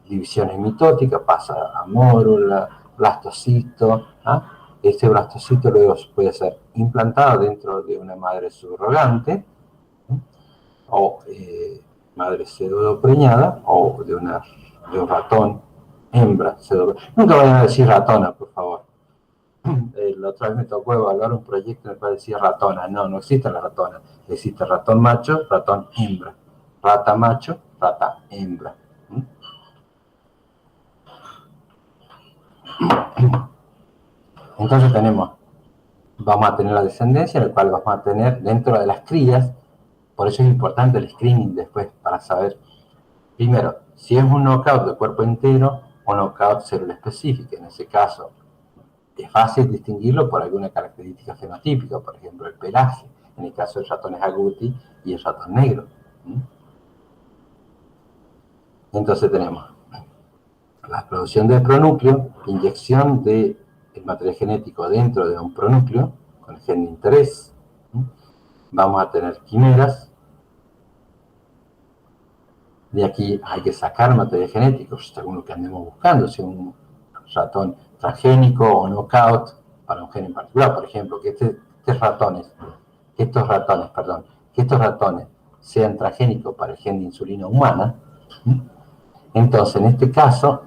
divisiones mitóticas pasa a mórula, blastocisto. Este blastocito luego puede ser implantado dentro de una madre subrogante, o madre pseudopreñada, o de un ratón hembra pseudopreñada. Nunca vayan a decir ratona, por favor. La otra vez me tocó evaluar un proyecto en el cual decía ratona. No existe la ratona. Existe ratón macho, ratón hembra. Rata macho, rata hembra. Entonces vamos a tener la descendencia, en la cual vamos a tener dentro de las crías. Por eso es importante el screening después, para saber, primero, si es un knockout de cuerpo entero o knockout célula específica. En ese caso, es fácil distinguirlo por alguna característica fenotípica, por ejemplo, el pelaje, en el caso del ratón es agouti y el ratón negro. Entonces tenemos la producción del pronúcleo, inyección del material genético dentro de un pronúcleo, con el gen de interés. Vamos a tener quimeras. De aquí hay que sacar material genético, según lo que andemos buscando, si un ratón transgénico o knockout para un gen en particular. Por ejemplo, que estos ratones sean transgénicos para el gen de insulina humana. Entonces, en este caso,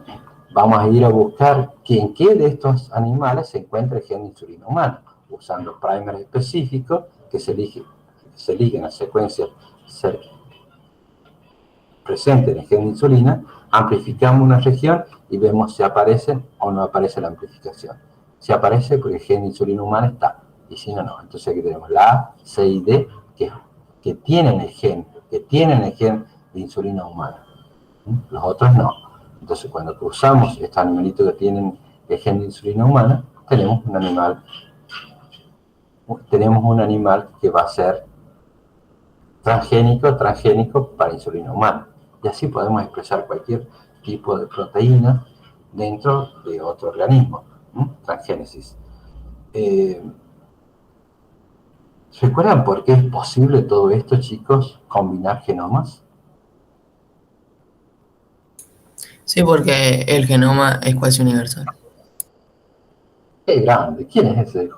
vamos a ir a buscar en qué de estos animales se encuentra el gen de insulina humana, usando primers específicos que se eligen las secuencias presentes en el gen de insulina, amplificamos una región y vemos si aparece o no aparece la amplificación. Si aparece, porque el gen de insulina humana está, y si no, no. Entonces aquí tenemos la A, C y D que tienen el gen de insulina humana. Los otros no. Entonces, cuando cruzamos estos animalitos que tienen el gen de insulina humana, tenemos un animal que va a ser transgénico para insulina humana. Y así podemos expresar cualquier tipo de proteína dentro de otro organismo. Transgénesis. ¿Recuerdan por qué es posible todo esto, chicos? Combinar genomas. Sí, porque el genoma es cuasi universal. ¡Qué grande! ¿Quién es ese?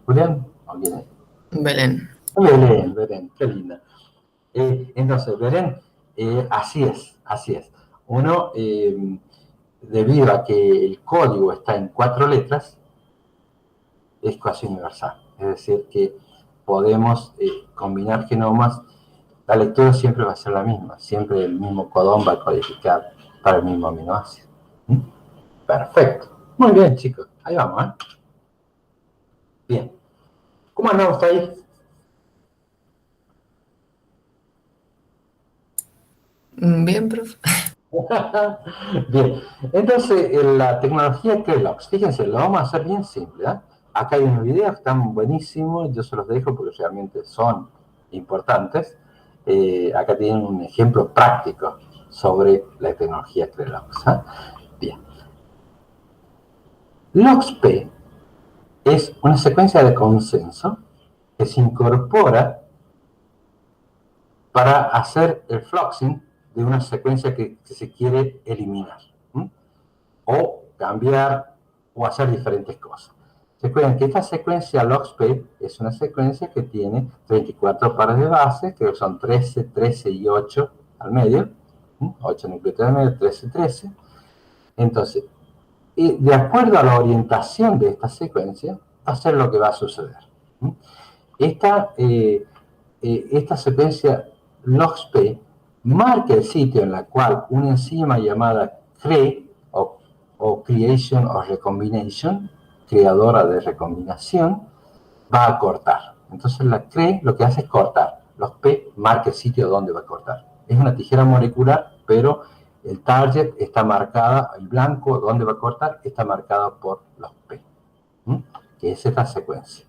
¿Julián? ¿O quién es? Belén. Belén, qué linda. Entonces, Belén, así es. Uno, debido a que el código está en 4 letras, es casi universal. Es decir, que podemos combinar genomas. La lectura siempre va a ser la misma. Siempre el mismo codón va a codificar para el mismo aminoácido. Perfecto. Muy bien, chicos. Ahí vamos, ¿eh? Bien. ¿Cómo andamos ahí? Bien, profe. Bien. Entonces, la tecnología Kellogg's, fíjense, lo vamos a hacer bien simple, ¿eh? Acá hay unos videos que están buenísimos, yo se los dejo porque realmente son importantes. Acá tienen un ejemplo práctico sobre la tecnología Kellogg's, ¿eh? Bien. LOXP es una secuencia de consenso que se incorpora para hacer el fluxing de una secuencia que se quiere eliminar, o cambiar, o hacer diferentes cosas. Recuerden que esta secuencia LOXP es una secuencia que tiene 34 pares de bases, que son 13, 13 y 8 al medio, 8 nucleótidos al medio, 13, 13. Entonces, de acuerdo a la orientación de esta secuencia, va a ser lo que va a suceder. Esta secuencia LOXP marca el sitio en la cual una enzima llamada CRE, o creation o recombination, creadora de recombinación, va a cortar. Entonces la CRE lo que hace es cortar. Los P marca el sitio donde va a cortar. Es una tijera molecular, pero el target está marcada, el blanco donde va a cortar está marcado por los P, que es esta secuencia.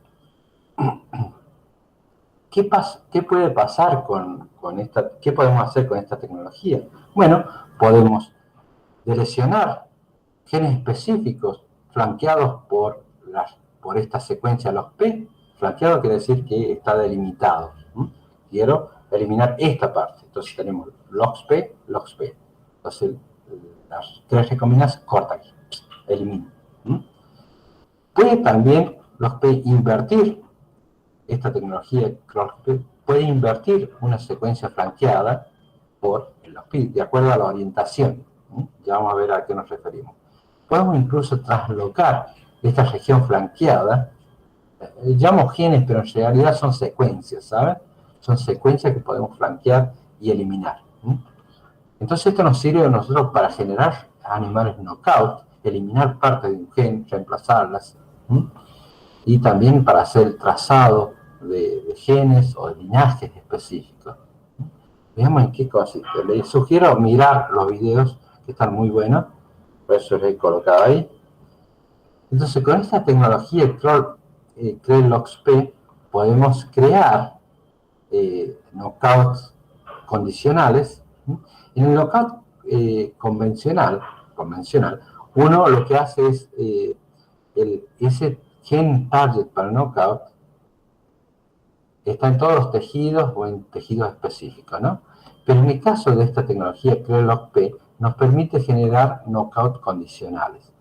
¿Qué puede pasar con esta? ¿Qué podemos hacer con esta tecnología? Bueno, podemos delecionar genes específicos flanqueados por esta secuencia, los P. Flanqueado quiere decir que está delimitado. Quiero eliminar esta parte. Entonces tenemos LOXP, LOXP. Entonces las tres recombinadas cortan aquí, eliminan. Puede también LOXP invertir. Esta tecnología puede invertir una secuencia flanqueada por el LOXP, de acuerdo a la orientación. Ya vamos a ver a qué nos referimos. Podemos incluso traslocar esta región flanqueada. Llamo genes, pero en realidad son secuencias, ¿saben? Son secuencias que podemos flanquear y eliminar. Entonces esto nos sirve a nosotros para generar animales knockout, eliminar partes de un gen, reemplazarlas, y también para hacer el trazado de genes o de linajes específicos. Veamos en qué consiste. Les sugiero mirar los videos que están muy buenos, por eso les he colocado ahí. Entonces con esta tecnología CRE-LOXP podemos crear knockouts condicionales. En el knockout convencional, uno lo que hace es ese gen target para knockout está en todos los tejidos o en tejidos específicos, ¿no? Pero en el caso de esta tecnología CRE-LOXP nos permite generar knockout condicionales.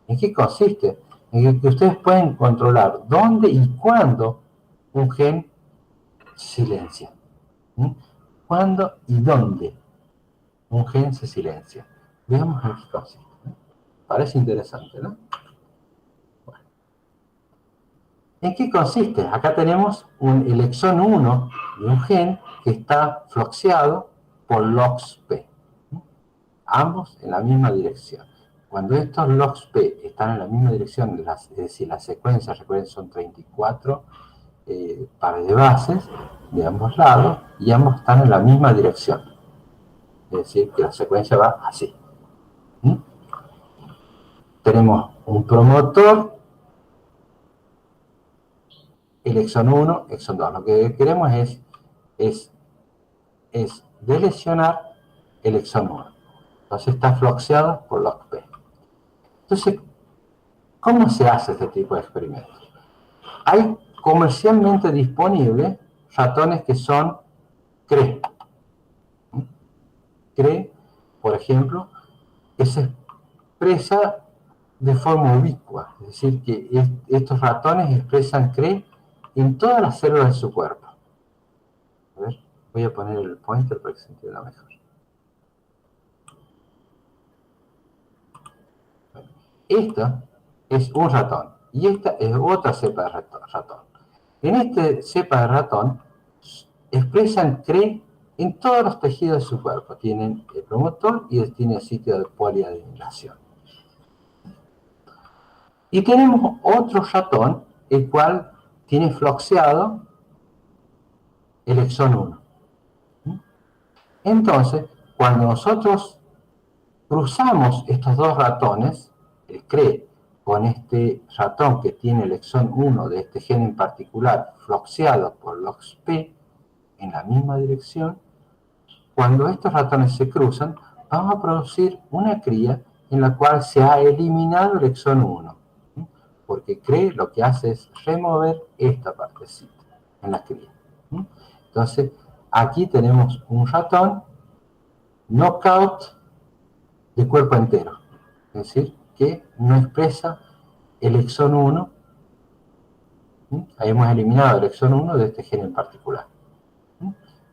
¿En qué consiste? En que ustedes pueden controlar dónde y cuándo un gen se silencia. ¿Cuándo y dónde un gen se silencia? Veamos en qué consiste. Parece interesante, ¿no? Bueno. ¿En qué consiste? Acá tenemos el exón 1 de un gen que está floxeado por LOXP. Ambos en la misma dirección. Cuando estos LOXP están en la misma dirección, es decir, las secuencias, recuerden, son 34 pares de bases de ambos lados, y ambos están en la misma dirección. Es decir, que la secuencia va así. Tenemos un promotor, el exón 1, exón 2. Lo que queremos es delecionar el exón 1. Entonces está floxeado por LOXP. Entonces, ¿cómo se hace este tipo de experimentos? Hay comercialmente disponibles ratones que son CRE. CRE, por ejemplo, que se expresa de forma ubicua. Es decir, que estos ratones expresan CRE en todas las células de su cuerpo. A ver, voy a poner el pointer para que se entienda mejor. Esta es un ratón y esta es otra cepa de ratón. En esta cepa de ratón expresan CRE en todos los tejidos de su cuerpo. Tienen el promotor y tiene el sitio de poliadenilación. Y tenemos otro ratón, el cual tiene floxeado el exón 1. Entonces, cuando nosotros cruzamos estos dos ratones, el CRE con este ratón que tiene el exón 1 de este gen en particular, floxeado por LOXP en la misma dirección, cuando estos ratones se cruzan, vamos a producir una cría en la cual se ha eliminado el exón 1. Porque CRE lo que hace es remover esta partecita en la cría. Entonces, aquí tenemos un ratón knockout de cuerpo entero. Es decir, que no expresa el exón 1. Ahí hemos eliminado el exón 1 de este gen en particular.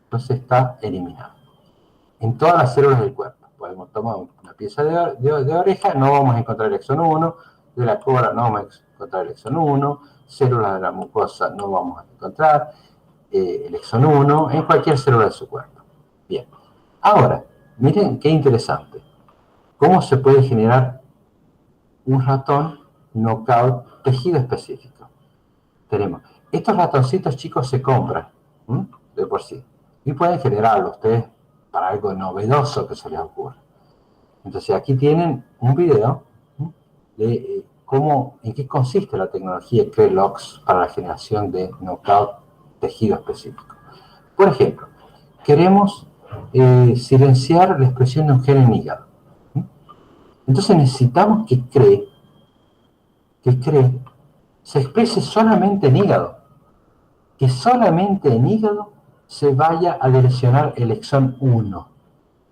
Entonces está eliminado. En todas las células del cuerpo. Podemos tomar una pieza de oreja, no vamos a encontrar el exón 1, de la cola no vamos a encontrar el exón 1, células de la mucosa no vamos a encontrar el exón 1, en cualquier célula de su cuerpo. Bien. Ahora, miren qué interesante. ¿Cómo se puede generar un ratón knockout tejido específico? Tenemos, estos ratoncitos chicos se compran, ¿m? De por sí, y pueden generarlo ustedes para algo novedoso que se les ocurra. Entonces aquí tienen un video, ¿m? De en qué consiste la tecnología CRELOX para la generación de knockout tejido específico. Por ejemplo, queremos silenciar la expresión de un gen en hígado. ¿M? Entonces necesitamos que CRE se exprese solamente en hígado, que solamente en hígado se vaya a direccionar el exón 1.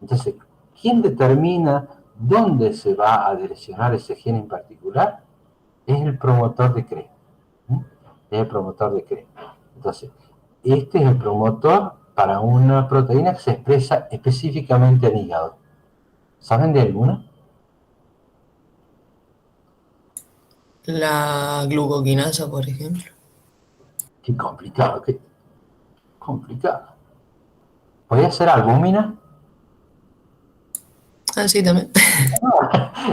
Entonces, ¿quién determina dónde se va a direccionar ese gen en particular? Es el promotor de CRE. Es el promotor de CRE. Entonces, este es el promotor para una proteína que se expresa específicamente en hígado. ¿Saben de alguna? La glucoquinasa, por ejemplo. Qué complicado, qué complicado. ¿Podría ser albúmina? Ah, sí, también.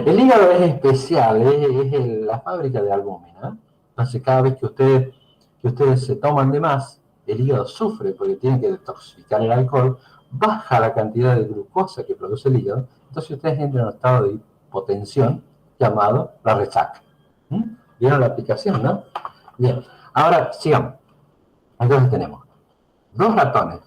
El hígado es especial, es la fábrica de albúmina. Entonces, cada vez que ustedes se toman de más, el hígado sufre porque tiene que detoxificar el alcohol, baja la cantidad de glucosa que produce el hígado, entonces ustedes entran en un estado de hipotensión llamado la resaca. ¿Vieron la aplicación, no? Bien, ahora sigamos. Entonces tenemos dos ratones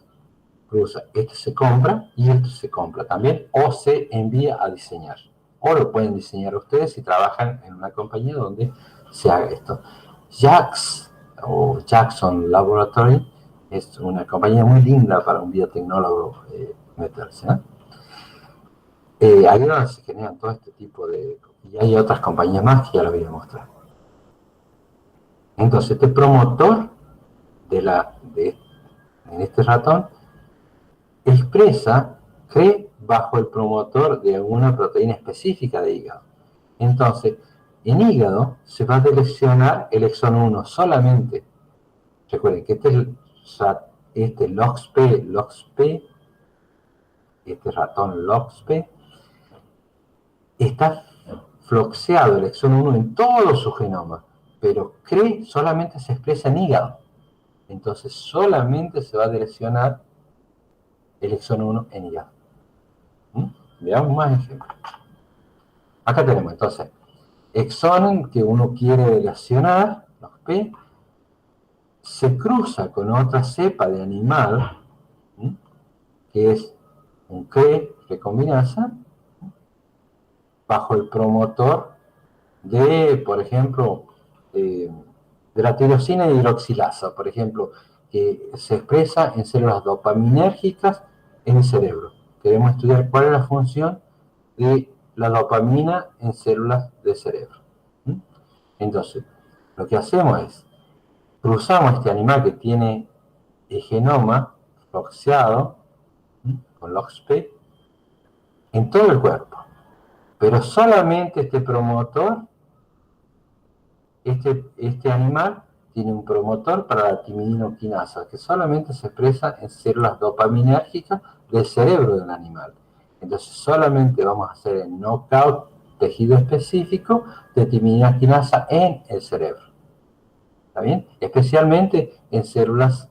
cruza. Este se compra y este se compra también o se envía a diseñar. O lo pueden diseñar ustedes si trabajan en una compañía donde se haga esto. JAX o Jackson Laboratory es una compañía muy linda para un biotecnólogo meterse. Ahí donde se generan todo este tipo de... Y hay otras compañías más que ya lo voy a mostrar. Entonces, este promotor en este ratón expresa CRE bajo el promotor de alguna proteína específica de hígado. Entonces, en hígado se va a seleccionar el exón 1 solamente. Recuerden que este LOXP, este ratón LOXP, está floxeado el exón 1 en todo su genoma, pero CRE solamente se expresa en hígado. Entonces, solamente se va a direccionar el exón 1 en hígado. Veamos más ejemplos. Acá tenemos entonces exón que uno quiere delecionar, los P, se cruza con otra cepa de animal, que es un CRE recombinasa, bajo el promotor de, por ejemplo, de la tirosina hidroxilasa, por ejemplo, que se expresa en células dopaminérgicas en el cerebro. Queremos estudiar cuál es la función de la dopamina en células del cerebro. Entonces, lo que hacemos es, cruzamos este animal que tiene el genoma floxeado, con LOXP, en todo el cuerpo. Pero solamente este promotor, este animal, tiene un promotor para la timidinoquinasa, que solamente se expresa en células dopaminérgicas del cerebro del animal. Entonces, solamente vamos a hacer el knockout tejido específico de timidinoquinasa en el cerebro. ¿Está bien? Especialmente en células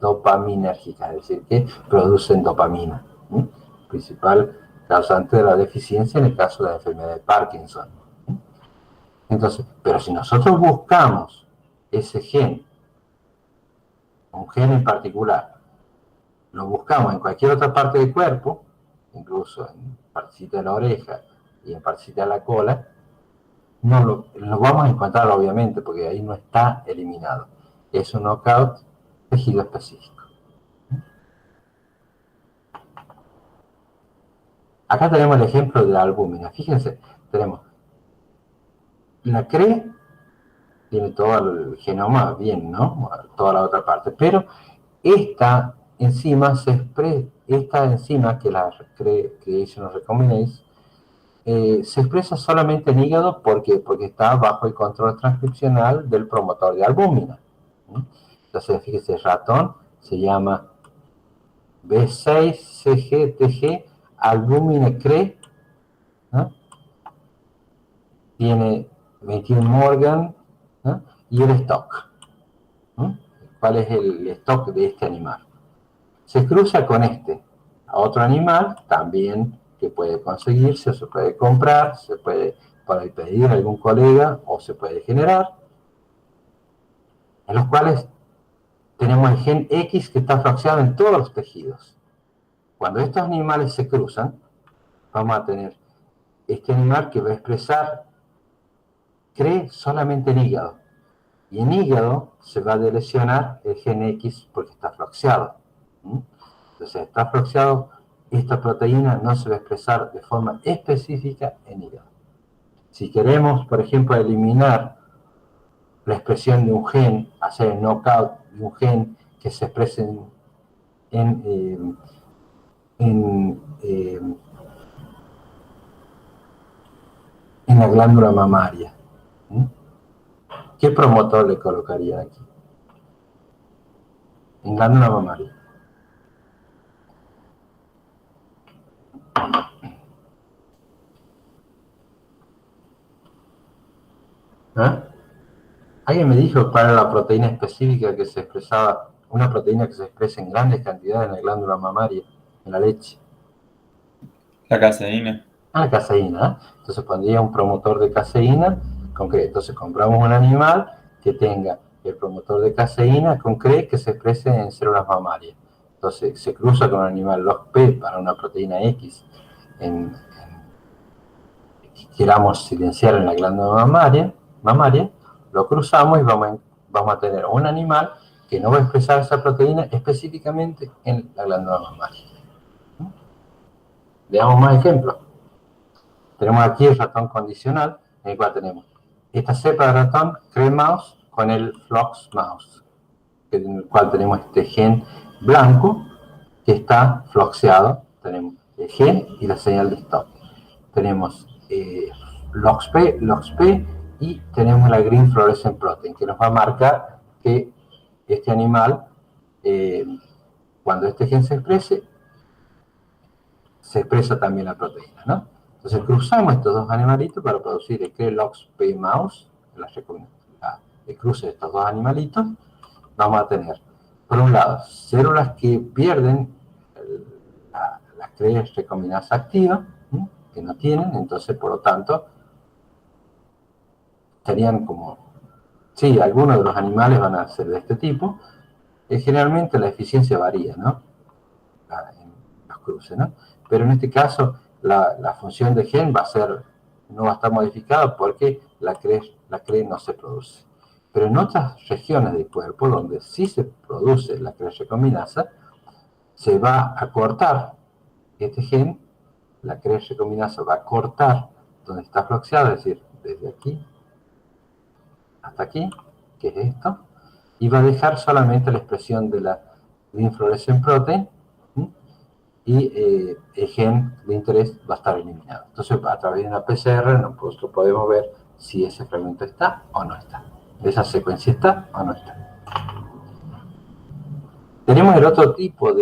dopaminérgicas, es decir, que producen dopamina. Principal causante de la deficiencia en el caso de la enfermedad de Parkinson. Entonces, pero si nosotros buscamos ese gen, un gen en particular, lo buscamos en cualquier otra parte del cuerpo, incluso en partecita de la oreja y en partecita de la cola, no lo vamos a encontrar obviamente porque ahí no está eliminado. Es un knockout tejido específico. Acá tenemos el ejemplo de la albúmina. Fíjense, tenemos la CRE, tiene todo el genoma bien, ¿no? Toda la otra parte, pero esta enzima que la Creation Recombinase, se expresa solamente en hígado porque está bajo el control transcripcional del promotor de albúmina. Entonces, fíjese, el ratón se llama B6CGTG albumine CRE, ¿no? Tiene 21 Morgan, ¿no? Y el stock, ¿no? ¿Cuál es el stock de este animal? Se cruza con a otro animal también que puede conseguirse, se puede comprar, se puede pedir a algún colega o se puede generar, en los cuales tenemos el gen X que está fluxeado en todos los tejidos. Cuando estos animales se cruzan, vamos a tener este animal que va a expresar CRE solamente en hígado. Y en hígado se va a delecionar el gen X porque está fluxeado. Entonces, está fluxeado, esta proteína no se va a expresar de forma específica en hígado. Si queremos, por ejemplo, eliminar la expresión de un gen, hacer el knockout de un gen que se exprese en la glándula mamaria, ¿qué promotor le colocaría aquí? En glándula mamaria. ¿Ah? Alguien me dijo cuál era la proteína específica que se expresaba, una proteína que se expresa en grandes cantidades en la glándula mamaria, en la leche. La caseína. La caseína. Entonces pondría un promotor de caseína concreto. Entonces compramos un animal que tenga el promotor de caseína concreto que se exprese en células mamarias. Entonces se cruza con un animal LOXP para una proteína X que queramos silenciar en la glándula mamaria, lo cruzamos y vamos a tener un animal que no va a expresar esa proteína específicamente en la glándula mamaria. Veamos más ejemplos. Tenemos aquí el ratón condicional, en el cual tenemos esta cepa de ratón, CRE mouse, con el flox mouse, en el cual tenemos este gen blanco que está floxeado. Tenemos el gen y la señal de stop. Tenemos LOXP y tenemos la Green Fluorescent Protein, que nos va a marcar que este animal, cuando este gen se expresa también la proteína, ¿no? Entonces cruzamos estos dos animalitos para producir el CRE-LOXP mouse, el cruce de estos dos animalitos. Vamos a tener, por un lado, células que pierden la CRE recombinasa activa, que no tienen, entonces por lo tanto serían como, sí, algunos de los animales van a ser de este tipo. Generalmente la eficiencia varía, ¿no? En los cruces, ¿no? Pero en este caso la función de gen no va a estar modificada porque la CRE no se produce. Pero en otras regiones del cuerpo donde sí se produce la CRE recombinasa, se va a cortar este gen, la CRE recombinasa va a cortar donde está floxeado, es decir, desde aquí hasta aquí, que es esto, y va a dejar solamente la expresión de la Green Fluorescent Protein, y el gen de interés va a estar eliminado. Entonces, a través de una PCR nosotros podemos ver si ese fragmento está o no está, esa secuencia está o no está. Tenemos el otro tipo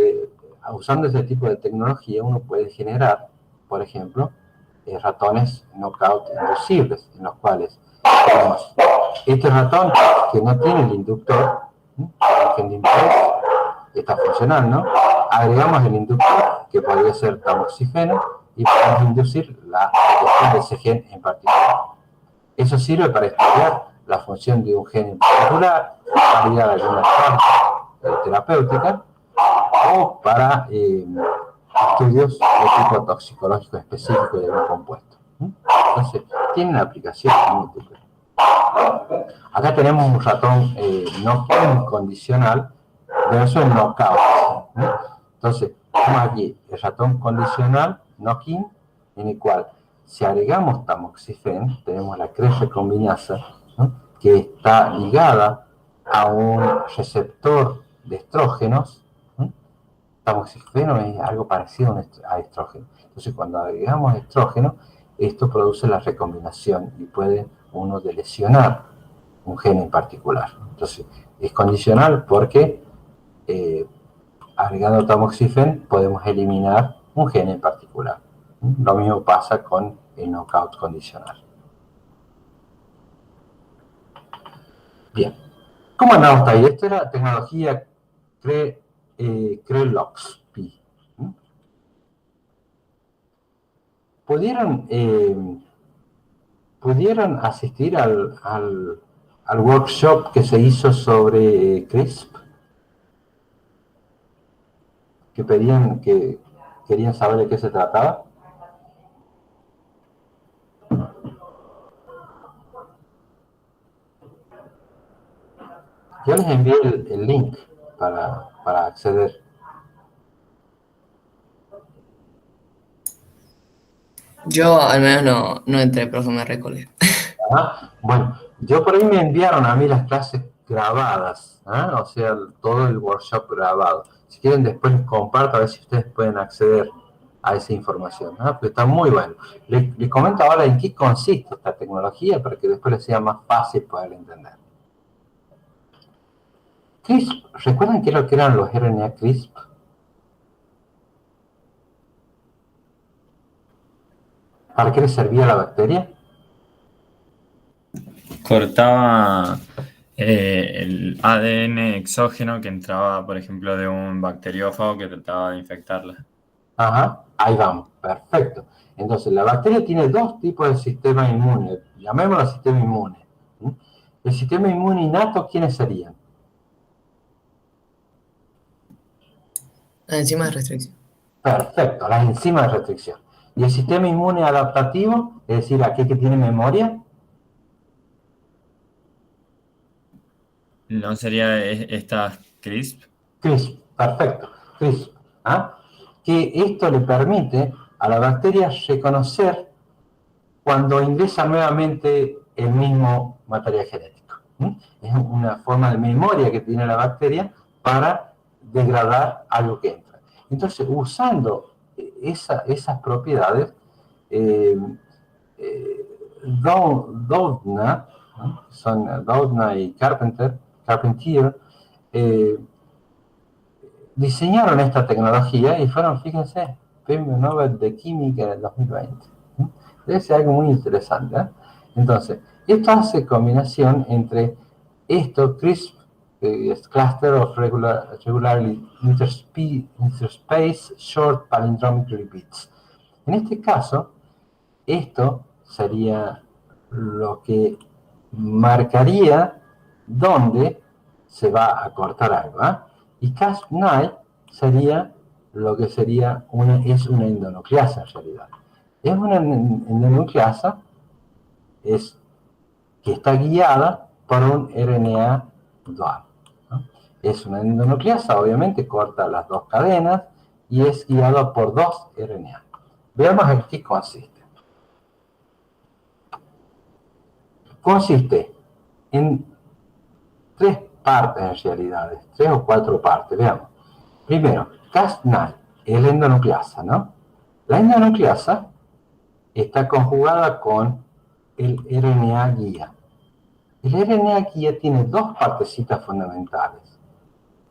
usando ese tipo de tecnología, uno puede generar, por ejemplo, ratones knockout inducibles, en los cuales tenemos este ratón que no tiene el inductor, el gen de interés está funcionando, agregamos el inductor, que podría ser tamoxifeno, y podemos inducir la expresión de ese gen en particular. Eso sirve para estudiar la función de un gen en particular, para validar alguna parte terapéutica, o para estudios de tipo toxicológico específico de un compuesto. Entonces, tiene una aplicación múltiple. Acá tenemos un ratón knock-in condicional versus el knockout. Entonces, tenemos aquí el ratón condicional knock-in, en el cual si agregamos tamoxifeno, tenemos la CRE recombinasa, ¿no?, que está ligada a un receptor de estrógenos. Tamoxifeno es algo parecido a estrógeno. Entonces, cuando agregamos estrógeno, esto produce la recombinación y puede uno delecionar un gen en particular. Entonces, es condicional porque agregando tamoxifen podemos eliminar un gen en particular. Lo mismo pasa con el knockout condicional. Bien, ¿cómo andamos ahí? Esto era tecnología CRELOX-P. ¿Pudieron asistir al workshop que se hizo sobre CRISP? Que querían saber de qué se trataba. Yo les envié el link para acceder. Yo al menos no entré, profe, me recolé. Ajá. Bueno, por ahí me enviaron a mí las clases grabadas, o sea, todo el workshop grabado. Si quieren después les comparto a ver si ustedes pueden acceder a esa información, porque está muy bueno. Les comento ahora en qué consiste esta tecnología para que después les sea más fácil poder entender. CRISP, ¿recuerdan qué es lo que eran los RNA CRISP? ¿Para qué les servía la bacteria? Cortaba el ADN exógeno que entraba, por ejemplo, de un bacteriófago que trataba de infectarla. Ajá, ahí vamos, perfecto. Entonces, la bacteria tiene dos tipos de sistema inmune, llamémoslo sistema inmune. El sistema inmune innato, ¿quiénes serían? Encima de restricción. Perfecto, las enzimas de restricción. ¿Y el sistema inmune adaptativo, es decir, aquel que tiene memoria? ¿No sería esta CRISP? CRISP, perfecto, CRISP. Que esto le permite a la bacteria reconocer cuando ingresa nuevamente el mismo material genético. Es una forma de memoria que tiene la bacteria para degradar algo que entra. Entonces, usando esas propiedades, Doudna, son Doudna y Carpentier, diseñaron esta tecnología y fueron, fíjense, Premio Nobel de Química en el 2020. Debe ser algo muy interesante. Entonces, esto hace combinación entre esto, CRISP, es Cluster of Regularly Interspaced Short Palindromic Repeats. En este caso, esto sería lo que marcaría dónde se va a cortar algo. Y Cas9 sería lo que sería es una endonucleasa en realidad. Es una endonucleasa que está guiada por un RNA dual. Es una endonucleasa, obviamente corta las dos cadenas y es guiada por dos RNA. Veamos en qué consiste. Consiste en tres partes en realidad, tres o cuatro partes, veamos. Primero, Cas9 es la endonucleasa, ¿no? La endonucleasa está conjugada con el RNA guía. El RNA guía tiene dos partecitas fundamentales,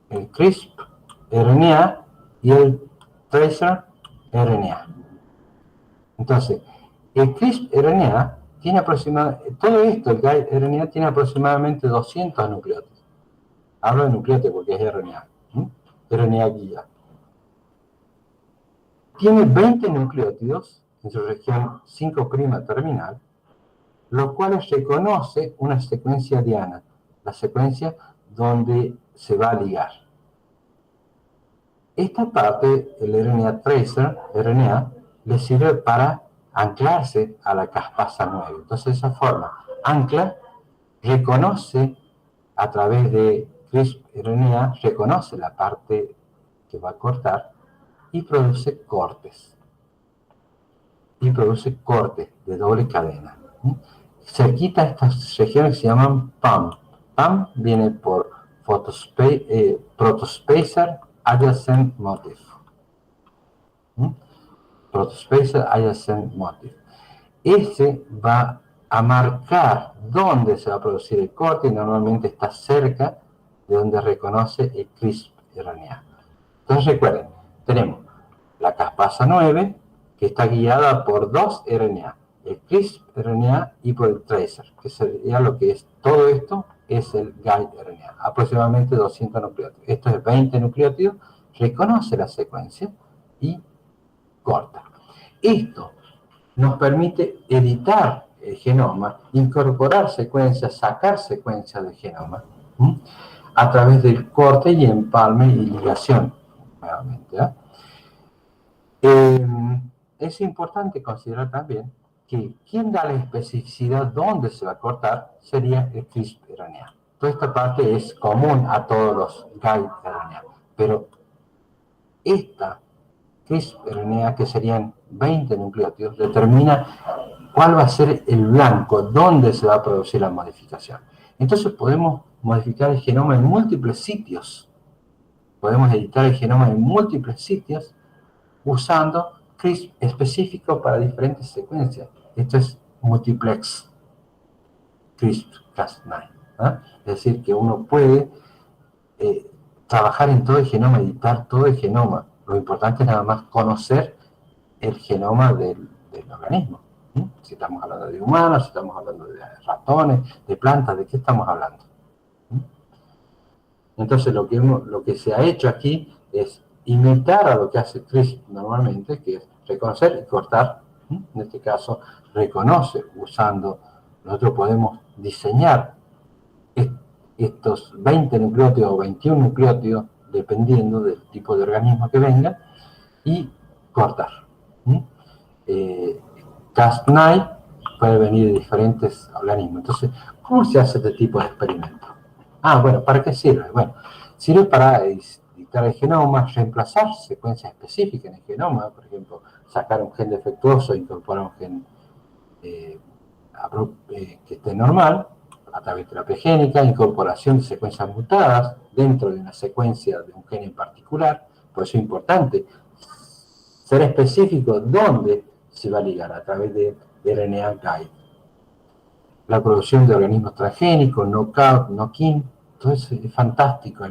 el CRISP RNA y el tracer RNA. Entonces, el CRISP RNA tiene aproximadamente, todo esto, el RNA tiene aproximadamente 200 nucleótidos. Hablo de nucleótidos porque es RNA, RNA guía. Tiene 20 nucleótidos en su región 5' terminal, lo cual reconoce una secuencia diana, la secuencia donde se va a ligar. Esta parte, el RNA tracer, RNA, le sirve para anclarse a la caspasa 9. Entonces, de esa forma, ancla, reconoce a través de CRISP RNA, reconoce la parte que va a cortar y produce cortes. Y produce cortes de doble cadena. Cerquita estas regiones se llaman PAM. PAM viene por Protospacer Adjacent Motif. Protospacer Adjacent Motif. Ese va a marcar dónde se va a producir el corte y normalmente está cerca de donde reconoce el CRISP RNA. Entonces recuerden, tenemos la caspasa 9, que está guiada por 2 RNA, el CRISPR-RNA y por el tracer, que sería lo que es todo esto, es el guide RNA, aproximadamente 200 nucleótidos. Esto es 20 nucleótidos, reconoce la secuencia y corta. Esto nos permite editar el genoma, incorporar secuencias, sacar secuencias del genoma, ¿sí?, a través del corte y empalme y ligación, nuevamente, es importante considerar también que quien da la especificidad dónde se va a cortar sería el CRISPR-RNA. Toda esta parte es común a todos los guide RNA, pero esta CRISPR-RNA, que serían 20 nucleótidos, determina cuál va a ser el blanco, dónde se va a producir la modificación. Entonces podemos modificar el genoma en múltiples sitios. Podemos editar el genoma en múltiples sitios usando CRISP específico para diferentes secuencias. Esto es multiplex CRISPR-Cas9. Es decir, que uno puede trabajar en todo el genoma, editar todo el genoma. Lo importante es nada más conocer el genoma del organismo. Si estamos hablando de humanos, si estamos hablando de ratones, de plantas, ¿de qué estamos hablando? Entonces lo que se ha hecho aquí es imitar a lo que hace CRISP normalmente, que es reconocer y cortar. En este caso, reconoce usando, nosotros podemos diseñar estos 20 nucleótidos o 21 nucleótidos, dependiendo del tipo de organismo que venga, y cortar. Cas9 puede venir de diferentes organismos. Entonces, ¿cómo se hace este tipo de experimento? Bueno, ¿para qué sirve? Bueno, sirve para editar el genoma, reemplazar secuencias específicas en el genoma, por ejemplo, sacar un gen defectuoso e incorporar un gen que esté normal, a través de terapia génica, incorporación de secuencias mutadas dentro de una secuencia de un gen en particular. Por eso es importante ser específico dónde se va a ligar, a través de RNA guide. La producción de organismos transgénicos, knockout, knock-in, entonces es fantástico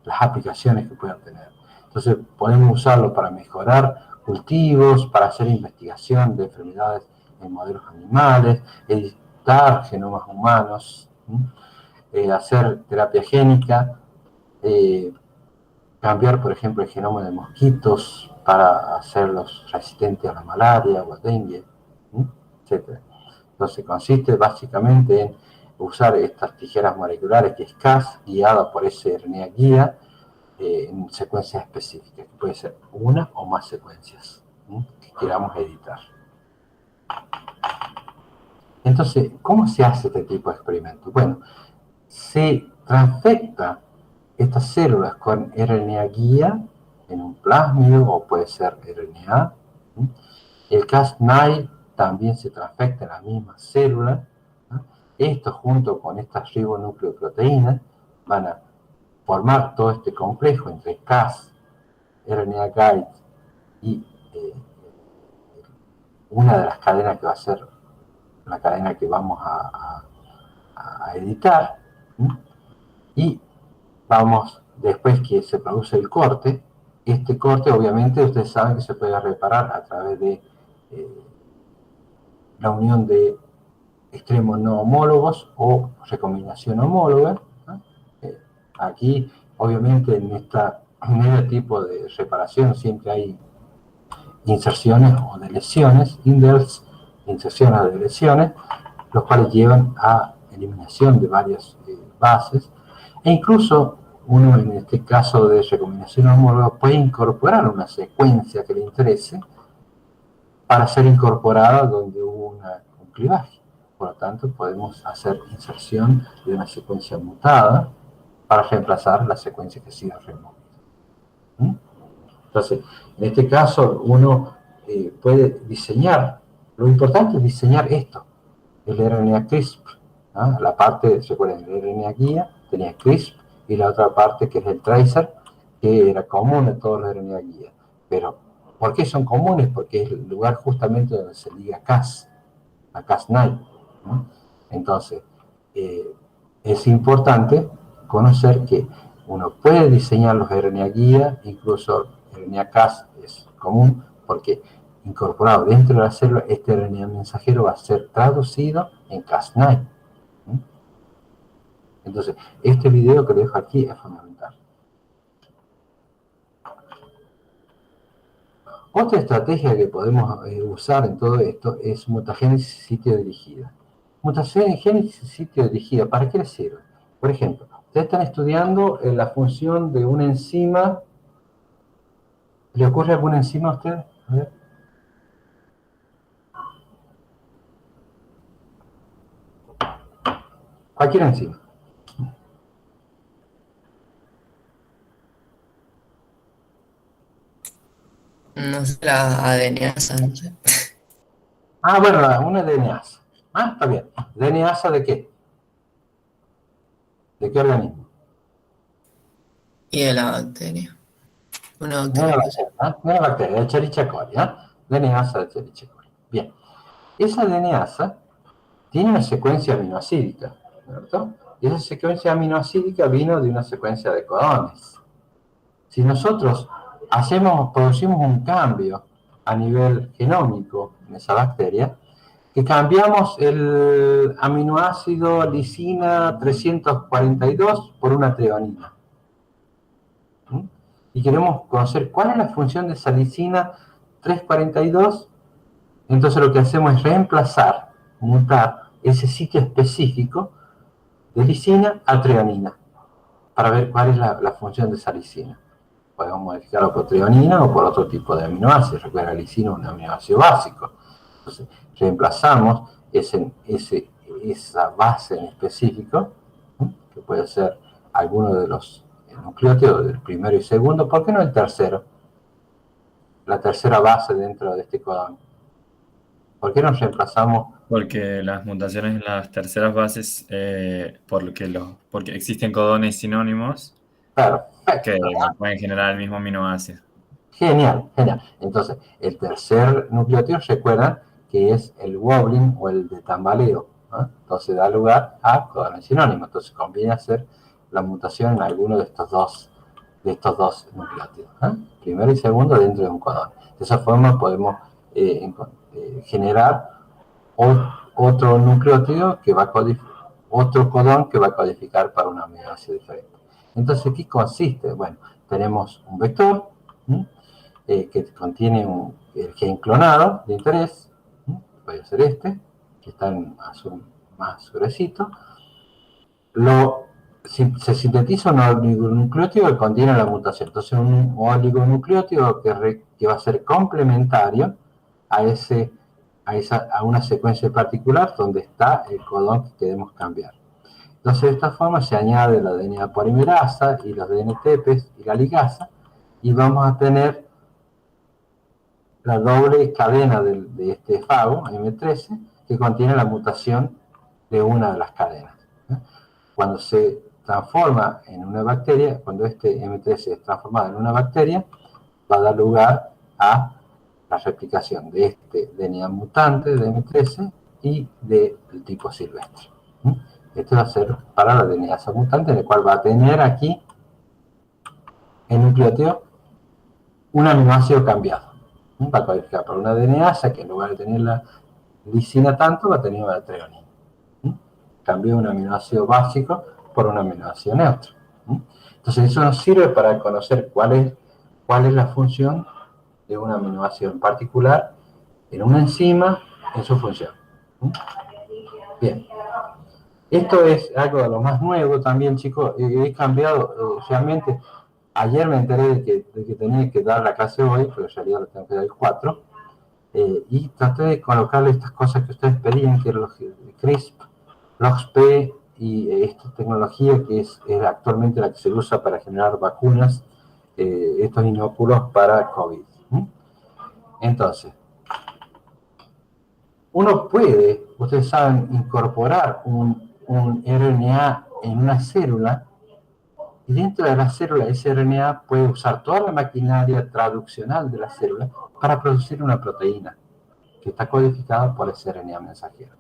las aplicaciones que puedan tener. Entonces podemos usarlo para mejorar cultivos, para hacer investigación de enfermedades en modelos animales, editar genomas humanos, hacer terapia génica, cambiar, por ejemplo, el genoma de mosquitos para hacerlos resistentes a la malaria o al dengue, etc. Entonces consiste básicamente en usar estas tijeras moleculares, que es Cas, guiada por ese RNA guía, en secuencias específicas, que puede ser una o más secuencias que queramos editar. Entonces, ¿cómo se hace este tipo de experimento? Bueno, se transfecta estas células con RNA guía en un plásmido, o puede ser RNA. El Cas9 también se transfecta en la misma célula. Esto, junto con estas ribonucleoproteínas, van a formar todo este complejo entre Cas, RNA guide y una de las cadenas que va a ser la cadena que vamos a editar. Y vamos, después que se produce el corte, este corte obviamente ustedes saben que se puede reparar a través de la unión de extremos no homólogos o recombinación homóloga. Aquí, obviamente, en este tipo de reparación siempre hay inserciones o deleciones, inserciones o deleciones, los cuales llevan a eliminación de varias bases, e incluso uno, en este caso de recombinación homóloga, puede incorporar una secuencia que le interese para ser incorporada donde hubo un clivaje. Por lo tanto, podemos hacer inserción de una secuencia mutada para reemplazar la secuencia que ha sido removida. Entonces, en este caso, uno puede diseñar, lo importante es diseñar esto, el RNA CRISP. La parte, recuerden, el RNA guía tenía CRISP, y la otra parte, que es el tracer, que era común en todos los RNA guía. Pero, ¿por qué son comunes? Porque es el lugar justamente donde se liga Cas, a Cas9. Entonces, es importante conocer que uno puede diseñar los RNA guía, incluso RNA Cas es común, porque incorporado dentro de la célula, este RNA mensajero va a ser traducido en Cas9. Entonces, este video que dejo aquí es fundamental. Otra estrategia que podemos usar en todo esto es mutagénesis sitio dirigida. Mutagénesis sitio dirigida, ¿para qué les sirve? Por ejemplo, ustedes están estudiando la función de una enzima. ¿Le ocurre alguna enzima a ustedes? A ver. Cualquier enzima. No sé, la adeneasa, no sé. Ah, bueno, una DNAasa. Ah, está bien. ¿DNAasa de qué? ¿De qué organismo? Y de la bacteria. Una De una bacteria que bacteria, ¿ah? De una bacteria, de Escherichia coli, ¿ah? DNAasa de Escherichia coli. Bien. Esa DNAasa tiene una secuencia aminoácidica, ¿cierto? Y esa secuencia aminoácidica vino de una secuencia de codones. Si nosotros producimos un cambio a nivel genómico en esa bacteria, que cambiamos el aminoácido lisina 342 por una treonina. ¿Mm? Y queremos conocer cuál es la función de esa lisina 342, entonces lo que hacemos es reemplazar, mutar ese sitio específico de lisina a treonina, para ver cuál es la función de esa lisina. Podemos modificarlo por treonina o por otro tipo de aminoácido. Recuerda, la lisina es un aminoácido básico. Entonces, reemplazamos esa base en específico, ¿sí? Que puede ser alguno de los nucleótidos del primero y segundo, ¿por qué no el tercero? La tercera base dentro de este codón. ¿Por qué nos reemplazamos? Porque las mutaciones en las terceras bases, porque existen codones sinónimos que Perfecto. pueden generar el mismo aminoácido. Genial, genial. Entonces, el tercer nucleótido, recuerdan que es el wobbling o el de tambaleo, ¿no? Entonces da lugar a codones sinónimos. Entonces conviene hacer la mutación en alguno de estos dos nucleótidos, ¿eh? Primero y segundo dentro de un codón. De esa forma podemos generar otro nucleótido que va a codificar, otro codón que va a codificar para un aminoácido diferente. Entonces, ¿qué consiste? Bueno, tenemos un vector, ¿sí? Que contiene el gen clonado de interés, ¿sí? Puede ser este, que está en azul más gruesito. Se sintetiza un oligonucleótido que contiene la mutación. Entonces, un oligonucleótido que va a ser complementario a una secuencia particular donde está el codón que queremos cambiar. Entonces, de esta forma se añade la DNA polimerasa y los DNTPs y la ligasa, y vamos a tener la doble cadena de este fago, M13, que contiene la mutación de una de las cadenas. Cuando se transforma en una bacteria, cuando este M13 es transformado en una bacteria, va a dar lugar a la replicación de este DNA mutante de M13 y del tipo silvestre. Este va a ser para la DNAasa mutante, en el cual va a tener aquí el nucleótido un aminoácido cambiado. Va a codificar por una DNAasa que en lugar de tener la lisina tanto, va a tener una treonina. Cambió un aminoácido básico por un aminoácido neutro. Entonces eso nos sirve para conocer cuál es la función de un aminoácido en particular en una enzima en su función. Bien. Esto es algo de lo más nuevo también, chicos. He cambiado, realmente, ayer me enteré de que tenía que dar la clase hoy, pero en realidad la tengo que dar el 4, y traté de colocarle estas cosas que ustedes pedían, que eran los CRISP, LOXP y esta tecnología que es actualmente la que se usa para generar vacunas, estos inóculos para COVID. Entonces, uno puede, ustedes saben, incorporar un RNA en una célula, y dentro de la célula ese RNA puede usar toda la maquinaria traduccional de la célula para producir una proteína que está codificada por ese RNA mensajero.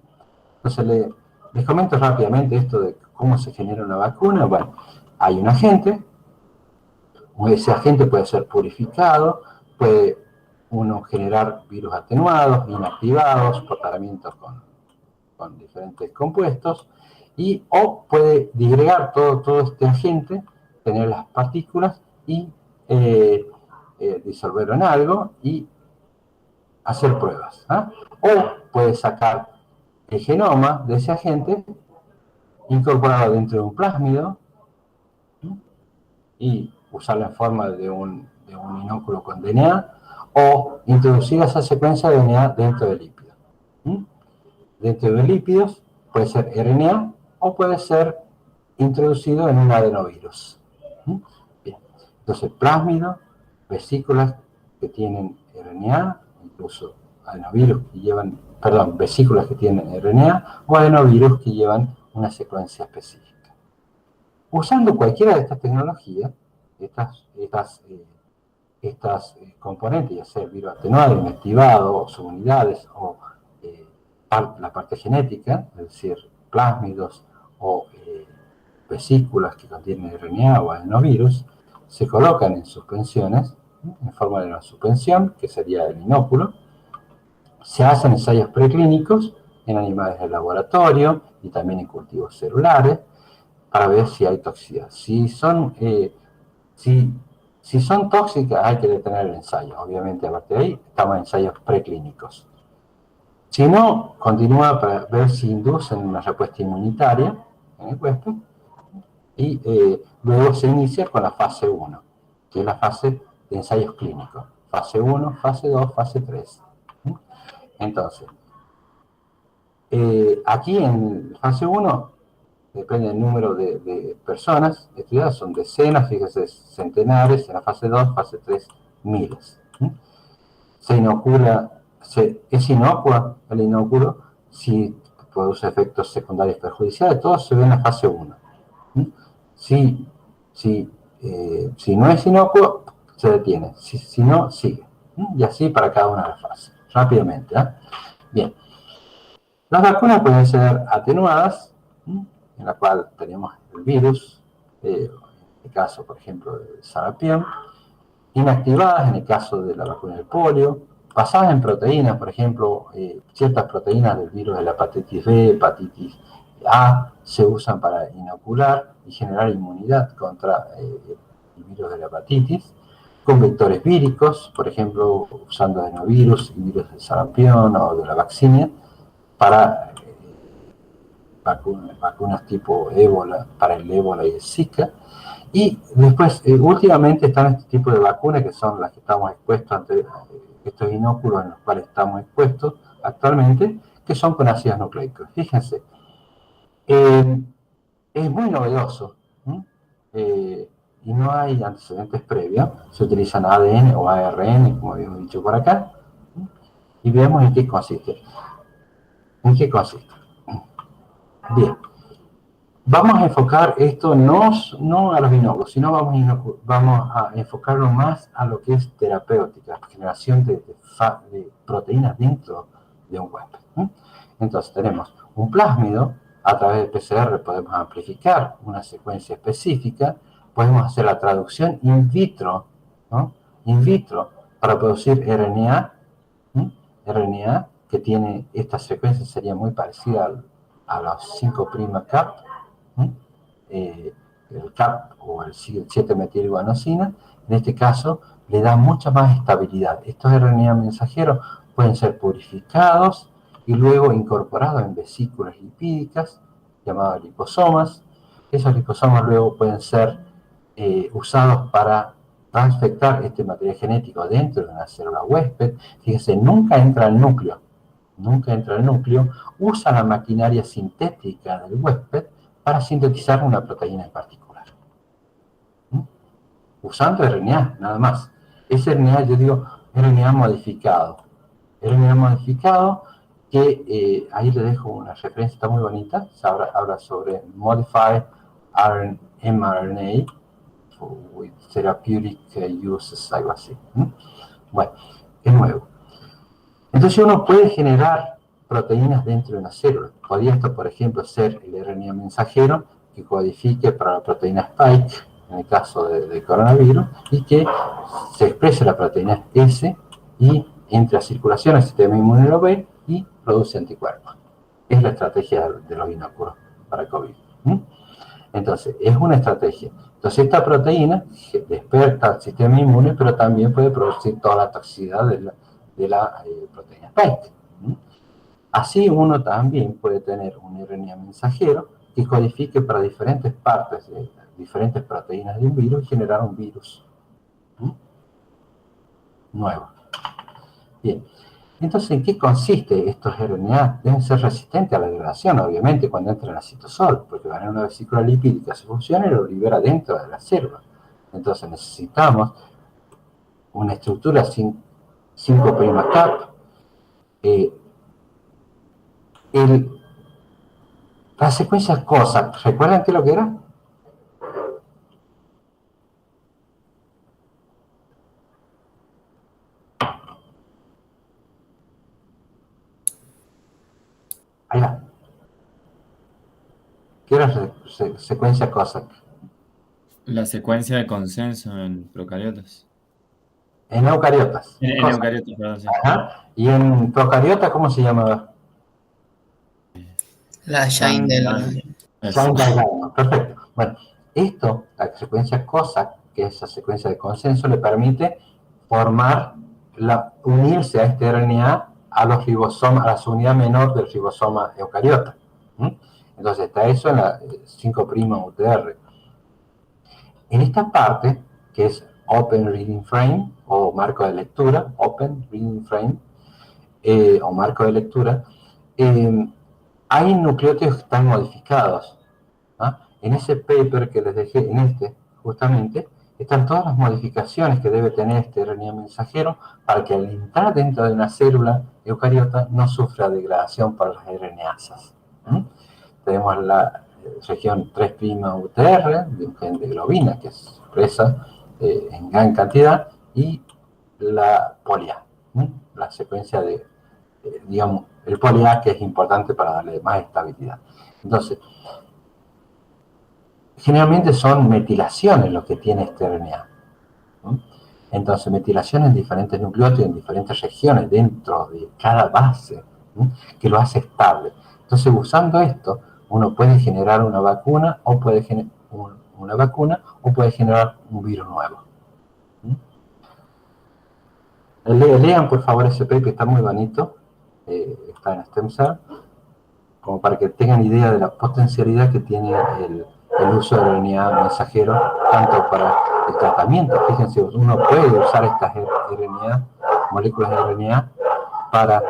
Entonces les comento rápidamente esto de cómo se genera una vacuna. Bueno, hay un agente ese agente puede ser purificado, puede uno generar virus atenuados, inactivados, por tratamientos con diferentes compuestos, o puede disgregar todo este agente, tener las partículas y disolverlo en algo y hacer pruebas. O puede sacar el genoma de ese agente incorporado dentro de un plásmido y usarlo en forma de un inóculo con DNA, o introducir esa secuencia de DNA dentro de lípidos. Dentro de lípidos puede ser RNA o puede ser introducido en un adenovirus. Bien. Entonces, plásmido, vesículas que tienen RNA, incluso adenovirus que llevan, vesículas que tienen RNA o adenovirus que llevan una secuencia específica. Usando cualquiera de estas tecnologías, estas componentes, ya sea el virus atenuado, inactivado, subunidades o la parte genética, es decir, plásmidos o vesículas que contienen RNA o adenovirus, se colocan en suspensiones, en forma de una suspensión, que sería el inóculo. Se hacen ensayos preclínicos en animales de laboratorio y también en cultivos celulares para ver si hay toxicidad. Si son tóxicas, hay que detener el ensayo. Obviamente, a partir de ahí, estamos en ensayos preclínicos. Si no, continúa para ver si inducen una respuesta inmunitaria en el huésped y luego se inicia con la fase 1, que es la fase de ensayos clínicos. Fase 1, fase 2, fase 3. Entonces, aquí en fase 1, depende del número de personas estudiadas, son decenas, fíjese, centenares, en la fase 2, fase 3, miles. Se inocula, es inocua el inóculo, si produce efectos secundarios perjudiciales, todo se ve en la fase 1. Si no es inocuo, se detiene, si no, sigue. Y así para cada una de las fases, rápidamente. Bien, las vacunas pueden ser atenuadas, en la cual tenemos el virus, en el caso, por ejemplo, del sarampión, inactivadas en el caso de la vacuna del polio, basadas en proteínas, por ejemplo, ciertas proteínas del virus de la hepatitis B, hepatitis A, se usan para inocular y generar inmunidad contra el virus de la hepatitis, con vectores víricos, por ejemplo, usando adenovirus y virus del sarampión o de la vaccinia, para vacunas tipo ébola, para el ébola y el Zika. Y después, últimamente están este tipo de vacunas que son las que estamos expuestos ante estos inóculos en los cuales estamos expuestos actualmente, que son con ácidos nucleicos. Fíjense, es muy novedoso y no hay antecedentes previos. Se utilizan ADN o ARN, como habíamos dicho por acá, y veamos en qué consiste. Bien. Vamos a enfocar esto no a los inóculos, sino vamos a enfocarlo más a lo que es terapéutica, generación de proteínas dentro de un huésped. Entonces tenemos un plásmido, a través de PCR podemos amplificar una secuencia específica, podemos hacer la traducción in vitro, para producir RNA, RNA que tiene esta secuencia, sería muy parecida a los 5' CAP, el CAP o el 7-metilguanosina, en este caso le da mucha más estabilidad. Estos RNA mensajeros pueden ser purificados y luego incorporados en vesículas lipídicas llamadas liposomas. Esos liposomas luego pueden ser usados para transfectar este material genético dentro de una célula huésped. Fíjense, nunca entra al núcleo, usa la maquinaria sintética del huésped para sintetizar una proteína en particular. Usando RNA, nada más. Ese RNA, yo digo, RNA modificado. RNA modificado, que ahí le dejo una referencia, está muy bonita, habla sobre Modified mRNA with Therapeutic Uses, algo así. Bueno, es nuevo. Entonces uno puede generar proteínas dentro de una célula. Podría esto, por ejemplo, ser el RNA mensajero que codifique para la proteína Spike en el caso de coronavirus, y que se exprese la proteína S y entre a circulación, el sistema inmune lo ve y produce anticuerpos. Es la estrategia de los inoculos para COVID. Entonces, es una estrategia. Entonces, esta proteína despierta al sistema inmune, pero también puede producir toda la toxicidad de la proteína spike. Así, uno también puede tener un RNA mensajero que codifique para diferentes partes de diferentes proteínas de un virus y generar un virus nuevo. Bien. Entonces, ¿en qué consiste estos RNA? Deben ser resistentes a la degradación, obviamente, cuando entran al citosol, porque van a una vesícula lipídica, se funciona y lo libera dentro de la célula. Entonces, necesitamos una estructura 5' cap. La secuencia COSAC, ¿recuerdan qué es lo que era? Ahí va. ¿Qué era secuencia COSAC? La secuencia de consenso en procariotas. En eucariotas. En eucariotas, perdón, sí. Ajá. ¿Y en procariota cómo se llamaba? La Shine Eso. Perfecto. Bueno, esto, la secuencia COSAC, que es la secuencia de consenso, le permite formar, unirse a este RNA a los ribosomas, a la subunidad menor del ribosoma eucariota. Entonces está eso en la 5' UTR. En esta parte, que es Open Reading Frame, o marco de lectura, Open Reading Frame, o marco de lectura, hay nucleótidos que están modificados. En ese paper que les dejé, en este, justamente, están todas las modificaciones que debe tener este RNA mensajero para que al entrar dentro de una célula eucariota no sufra degradación por las RNasas. Tenemos la región 3' UTR, de un gen de globina que se expresa en gran cantidad, y la polia, la secuencia de, digamos, el polia, que es importante para darle más estabilidad. Entonces, generalmente son metilaciones lo que tiene este RNA. Entonces, metilaciones en diferentes nucleótidos, en diferentes regiones dentro de cada base, que lo hace estable. Entonces, usando esto, uno puede generar una vacuna o puede generar un virus nuevo. Lean, por favor, ese paper que está muy bonito. Está en Stem Cell, como para que tengan idea de la potencialidad que tiene el uso de RNA mensajero, tanto para el tratamiento. Fíjense, uno puede usar estas RNA, moléculas de RNA, para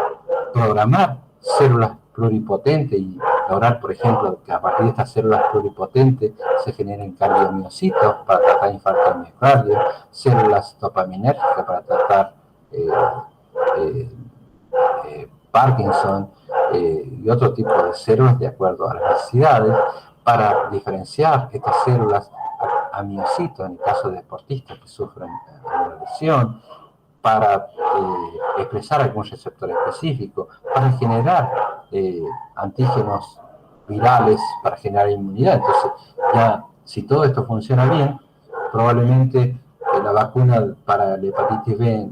programar células pluripotentes y lograr, por ejemplo, que a partir de estas células pluripotentes se generen cardiomiocitos para tratar infarto del miocardio, células dopaminérgicas para tratar Parkinson y otro tipo de células de acuerdo a las necesidades, para diferenciar estas células a miocitos en el caso de deportistas que sufren una lesión, para expresar algún receptor específico, para generar antígenos virales, para generar inmunidad. Entonces, ya si todo esto funciona bien, probablemente la vacuna para la hepatitis B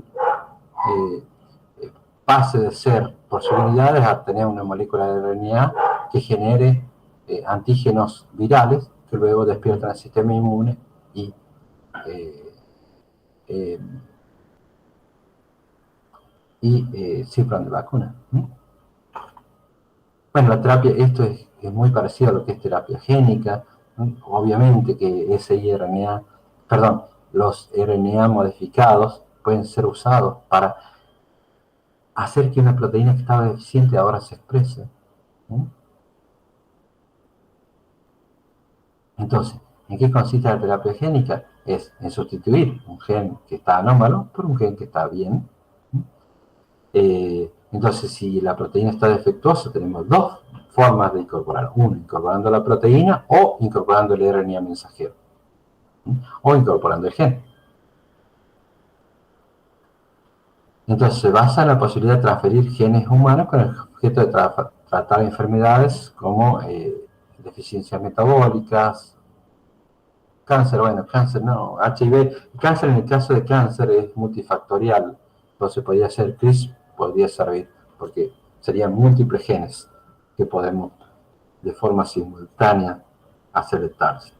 pase de ser por sus unidades a tener una molécula de RNA que genere antígenos virales que luego despiertan el sistema inmune y cifran de vacuna. Bueno, la terapia, esto es muy parecido a lo que es terapia génica. Obviamente que los RNA modificados pueden ser usados para hacer que una proteína que estaba deficiente ahora se exprese. Entonces, ¿en qué consiste la terapia génica? Es en sustituir un gen que está anómalo por un gen que está bien. Entonces, si la proteína está defectuosa, tenemos dos formas de incorporar. Uno, incorporando la proteína o incorporando el RNA mensajero. O incorporando el gen. Entonces, se basa en la posibilidad de transferir genes humanos con el objeto de tratar enfermedades como deficiencias metabólicas, Cáncer, bueno, cáncer no, HIV, cáncer en el caso de cáncer es multifactorial, entonces podría ser CRISPR, podría servir, porque serían múltiples genes que podemos de forma simultánea hacer el target.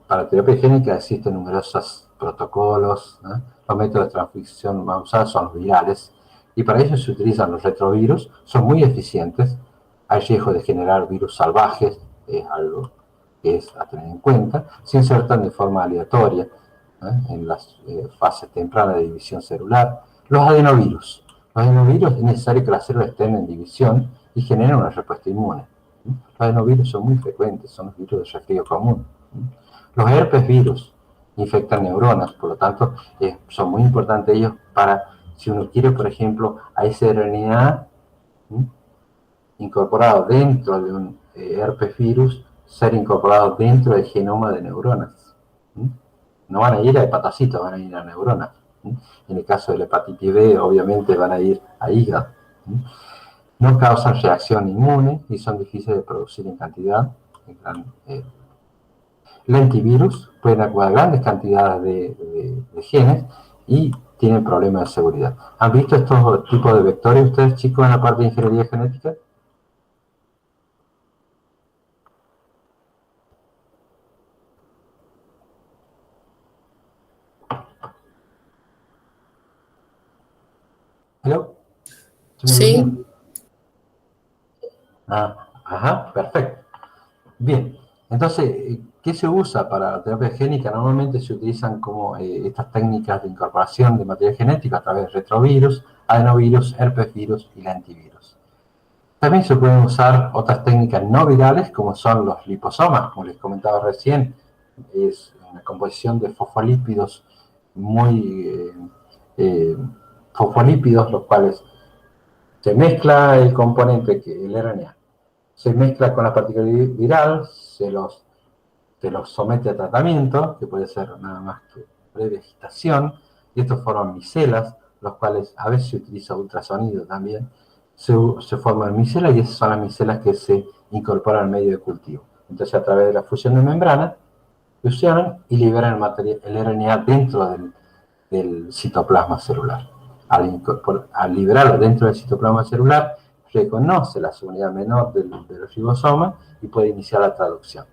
Para terapia génica existen numerosos protocolos, ¿no? Los métodos de transcripción más usados son los virales, y para ello se utilizan los retrovirus, son muy eficientes, hay riesgo de generar virus salvajes, es algo que es a tener en cuenta, se insertan de forma aleatoria, ¿no? En las fases tempranas de división celular. Los adenovirus es necesario que las células estén en división y generen una respuesta inmune. Los adenovirus son muy frecuentes, son los virus de resfrío común. Los herpes virus infectan neuronas, por lo tanto, son muy importantes ellos para, si uno quiere, por ejemplo, a ese RNA incorporado dentro de un herpes virus, ser incorporado dentro del genoma de neuronas. No van a ir a hepatocitos, van a ir a neuronas. En el caso de la hepatitis B, obviamente van a ir a hígado. No causan reacción inmune y son difíciles de producir en cantidad. Lentivirus pueden acumular grandes cantidades de genes y tienen problemas de seguridad. ¿Han visto estos tipos de vectores ustedes, chicos, en la parte de ingeniería genética? ¿Hello? Sí. Ajá, perfecto. Bien, entonces, ¿qué se usa para la terapia génica? Normalmente se utilizan como estas técnicas de incorporación de material genético a través de retrovirus, adenovirus, herpes virus y lentivirus. También se pueden usar otras técnicas no virales, como son los liposomas, como les comentaba recién, es una composición de fosfolípidos muy fosfolípidos, los cuales se mezcla el componente, el RNA, se mezcla con la partícula viral, se los somete a tratamiento, que puede ser nada más que breve agitación, y estos forman micelas, los cuales a veces se utiliza ultrasonido también, se forman micelas y esas son las micelas que se incorporan al medio de cultivo. Entonces a través de la fusión de membrana, fusionan y liberan el RNA dentro del citoplasma celular. Al liberarlo dentro del citoplasma celular, reconoce la subunidad menor del ribosoma y puede iniciar la traducción.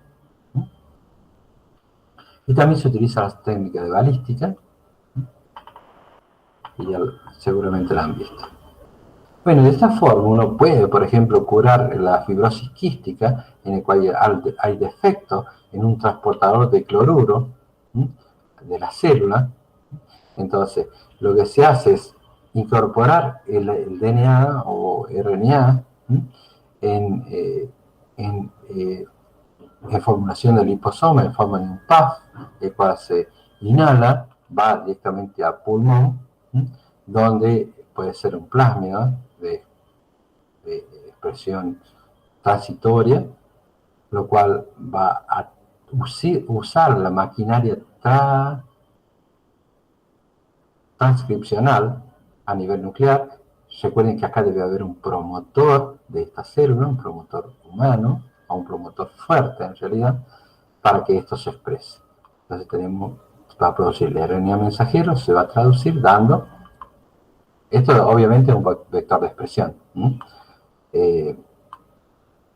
Y también se utilizan las técnicas de balística, y ya seguramente la han visto. Bueno, de esta forma uno puede, por ejemplo, curar la fibrosis quística, en el cual hay defecto en un transportador de cloruro de la célula. Entonces, lo que se hace es incorporar el DNA o RNA en formulación de liposoma en forma de un PAF, el cual se inhala, va directamente al pulmón, donde puede ser un plásmido de expresión transitoria, lo cual va a usar la maquinaria transcripcional a nivel nuclear. Recuerden que acá debe haber un promotor de esta célula, un promotor humano, o un promotor fuerte en realidad, para que esto se exprese. Entonces tenemos, va a producir el RNA mensajero, se va a traducir dando, esto obviamente es un vector de expresión,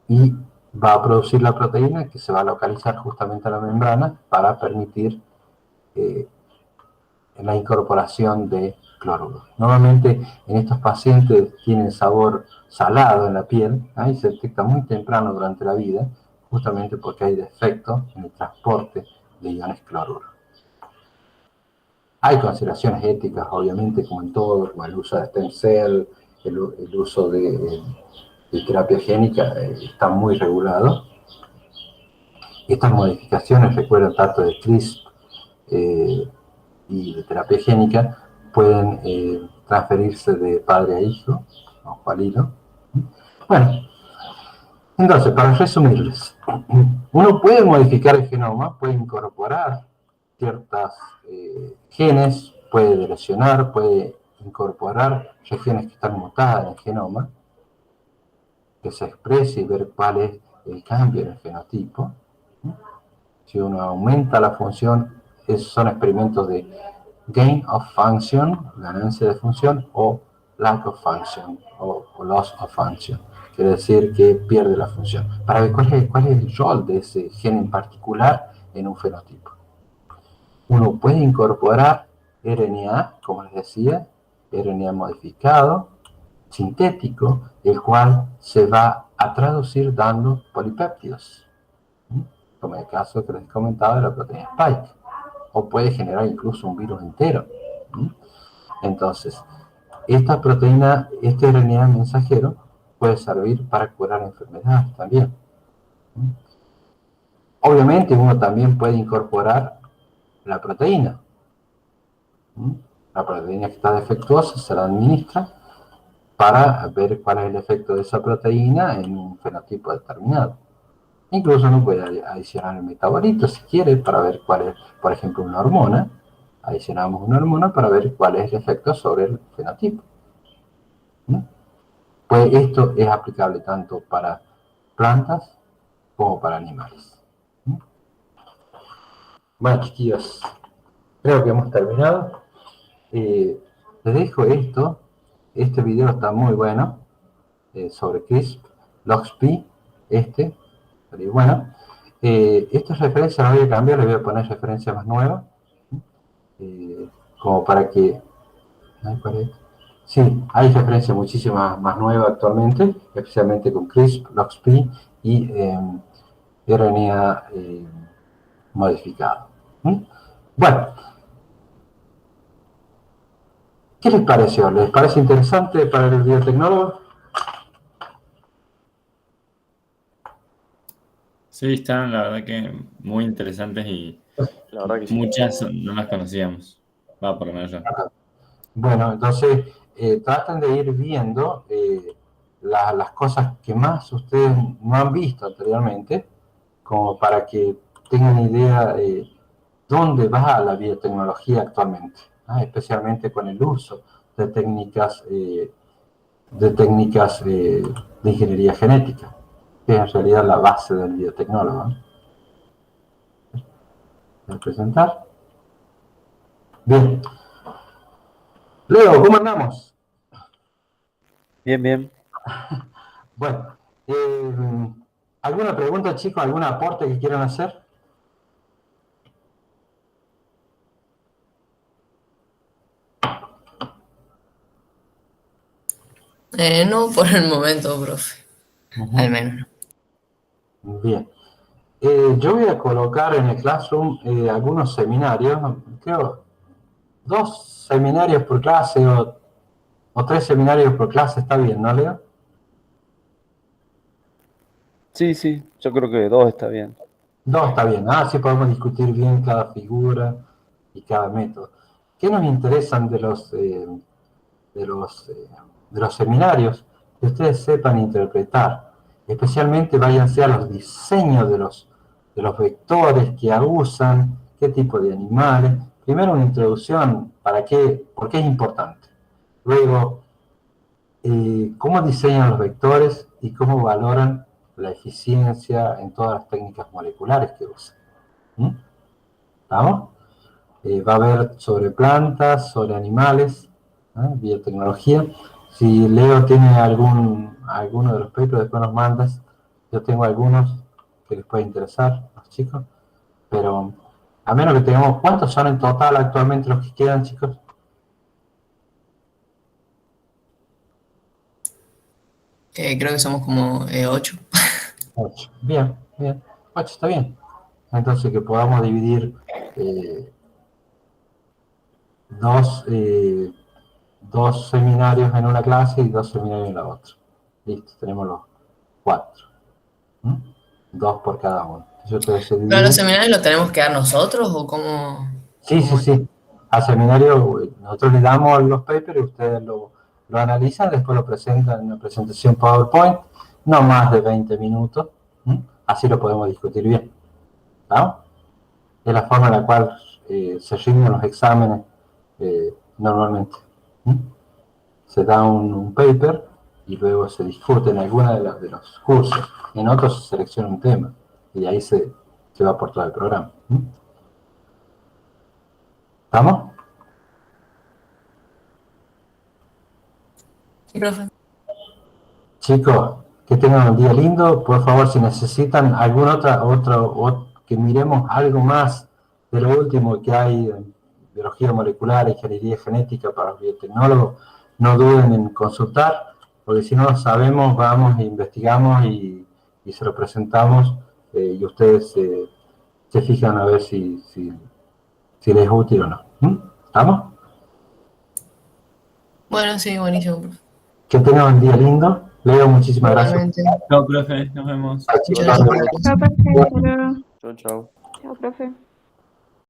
y va a producir la proteína que se va a localizar justamente a la membrana para permitir la incorporación de cloruro. Normalmente en estos pacientes tienen sabor salado en la piel, y se detecta muy temprano durante la vida, justamente porque hay defecto en el transporte de iones cloruro. Hay consideraciones éticas, obviamente, como en todo, como el uso de stem cell, el uso de terapia génica, está muy regulado. Estas modificaciones, recuerden, tanto de CRISPR y de terapia génica, pueden transferirse de padre a hijo, o al hilo. Bueno, entonces, para resumirles, uno puede modificar el genoma, puede incorporar ciertos genes, puede delecionar, puede incorporar regiones que están mutadas en el genoma, que se exprese y ver cuál es el cambio en el fenotipo. Si uno aumenta la función, esos son experimentos de gain of function, ganancia de función, o lack of function, o loss of function. Quiere decir que pierde la función. Para ver cuál es el rol de ese gen en particular en un fenotipo. Uno puede incorporar RNA, como les decía, RNA modificado, sintético, el cual se va a traducir dando polipéptidos, como el caso que les comentaba de la proteína Spike, o puede generar incluso un virus entero. Entonces, esta proteína, este RNA mensajero, puede servir para curar enfermedades también. Obviamente, uno también puede incorporar la proteína. La proteína que está defectuosa se la administra para ver cuál es el efecto de esa proteína en un fenotipo determinado. Incluso uno puede adicionar el metabolito si quiere para ver cuál es, por ejemplo, una hormona. Adicionamos una hormona para ver cuál es el efecto sobre el fenotipo. Pues esto es aplicable tanto para plantas como para animales. Bueno, chiquillos, creo que hemos terminado. Les dejo esto. Este video está muy bueno sobre CRISP, LOXP, pero bueno. Estas referencias las voy a cambiar, les voy a poner referencias más nuevas, como para que... Sí, hay referencias muchísimas más nuevas actualmente, especialmente con CRISP, LOXP y RNA modificado. Bueno, ¿qué les pareció? ¿Les parece interesante para el biotecnólogo? Sí, están la verdad que muy interesantes y La verdad que sí. muchas no las conocíamos. Va, por lo menos yo. Bueno, entonces traten de ir viendo las cosas que más ustedes no han visto anteriormente, como para que tengan idea de dónde va la biotecnología actualmente, especialmente con el uso de técnicas de ingeniería genética, que es en realidad la base del biotecnólogo. Voy a presentar. Bien. Leo, ¿cómo andamos? Bien, bien. Bueno, ¿alguna pregunta, chicos? ¿Algún aporte que quieran hacer? No por el momento, profe. Al menos no. Bien. Yo voy a colocar en el Classroom algunos seminarios, creo 2 seminarios por clase o 3 seminarios por clase, está bien, ¿no, Leo? Sí, sí, yo creo que 2 está bien. 2 está bien, así podemos discutir bien cada figura y cada método. ¿Qué nos interesan de los seminarios? Que ustedes sepan interpretar, especialmente váyanse a los diseños de los vectores que usan, qué tipo de animales. Primero una introducción, ¿por qué es importante? Luego, cómo diseñan los vectores y cómo valoran la eficiencia en todas las técnicas moleculares que usan. ¿Estamos? Va a haber sobre plantas, sobre animales, biotecnología. Si Leo tiene alguno de los papers, después nos mandas. Yo tengo algunos que les puede interesar a los chicos, pero a menos que tengamos, ¿cuántos son en total actualmente los que quedan, chicos? Creo que somos como 8. 8. Bien, bien. 8 está bien. Entonces que podamos dividir dos seminarios en una clase y 2 seminarios en la otra. Listo, tenemos los 4. 2 por cada uno. ¿Pero los seminarios los tenemos que dar nosotros o cómo? Sí. Al seminario nosotros le damos los papers y ustedes lo analizan, después lo presentan en una presentación PowerPoint, no más de 20 minutos. Así lo podemos discutir bien. ¿No? Es la forma en la cual se rinden los exámenes normalmente. Se da un paper y luego se discute en alguna de los cursos. En otros se selecciona un tema y de ahí se se va por todo el programa. ¿Estamos? Sí, profe. Chicos, que tengan un día lindo. Por favor, si necesitan algún que miremos algo más de lo último que hay en biología molecular, ingeniería genética para los biotecnólogos, no duden en consultar, porque si no sabemos, vamos e investigamos y se lo presentamos y ustedes se fijan a ver si les es útil o no. ¿Estamos? Bueno, sí, buenísimo, profe. Que tengan un día lindo. Leo, muchísimas gracias. Igualmente. Chao, profe, nos vemos. Muchas gracias por la clase. Chao, profe. Hasta luego. Chau, chau. Chao, profe.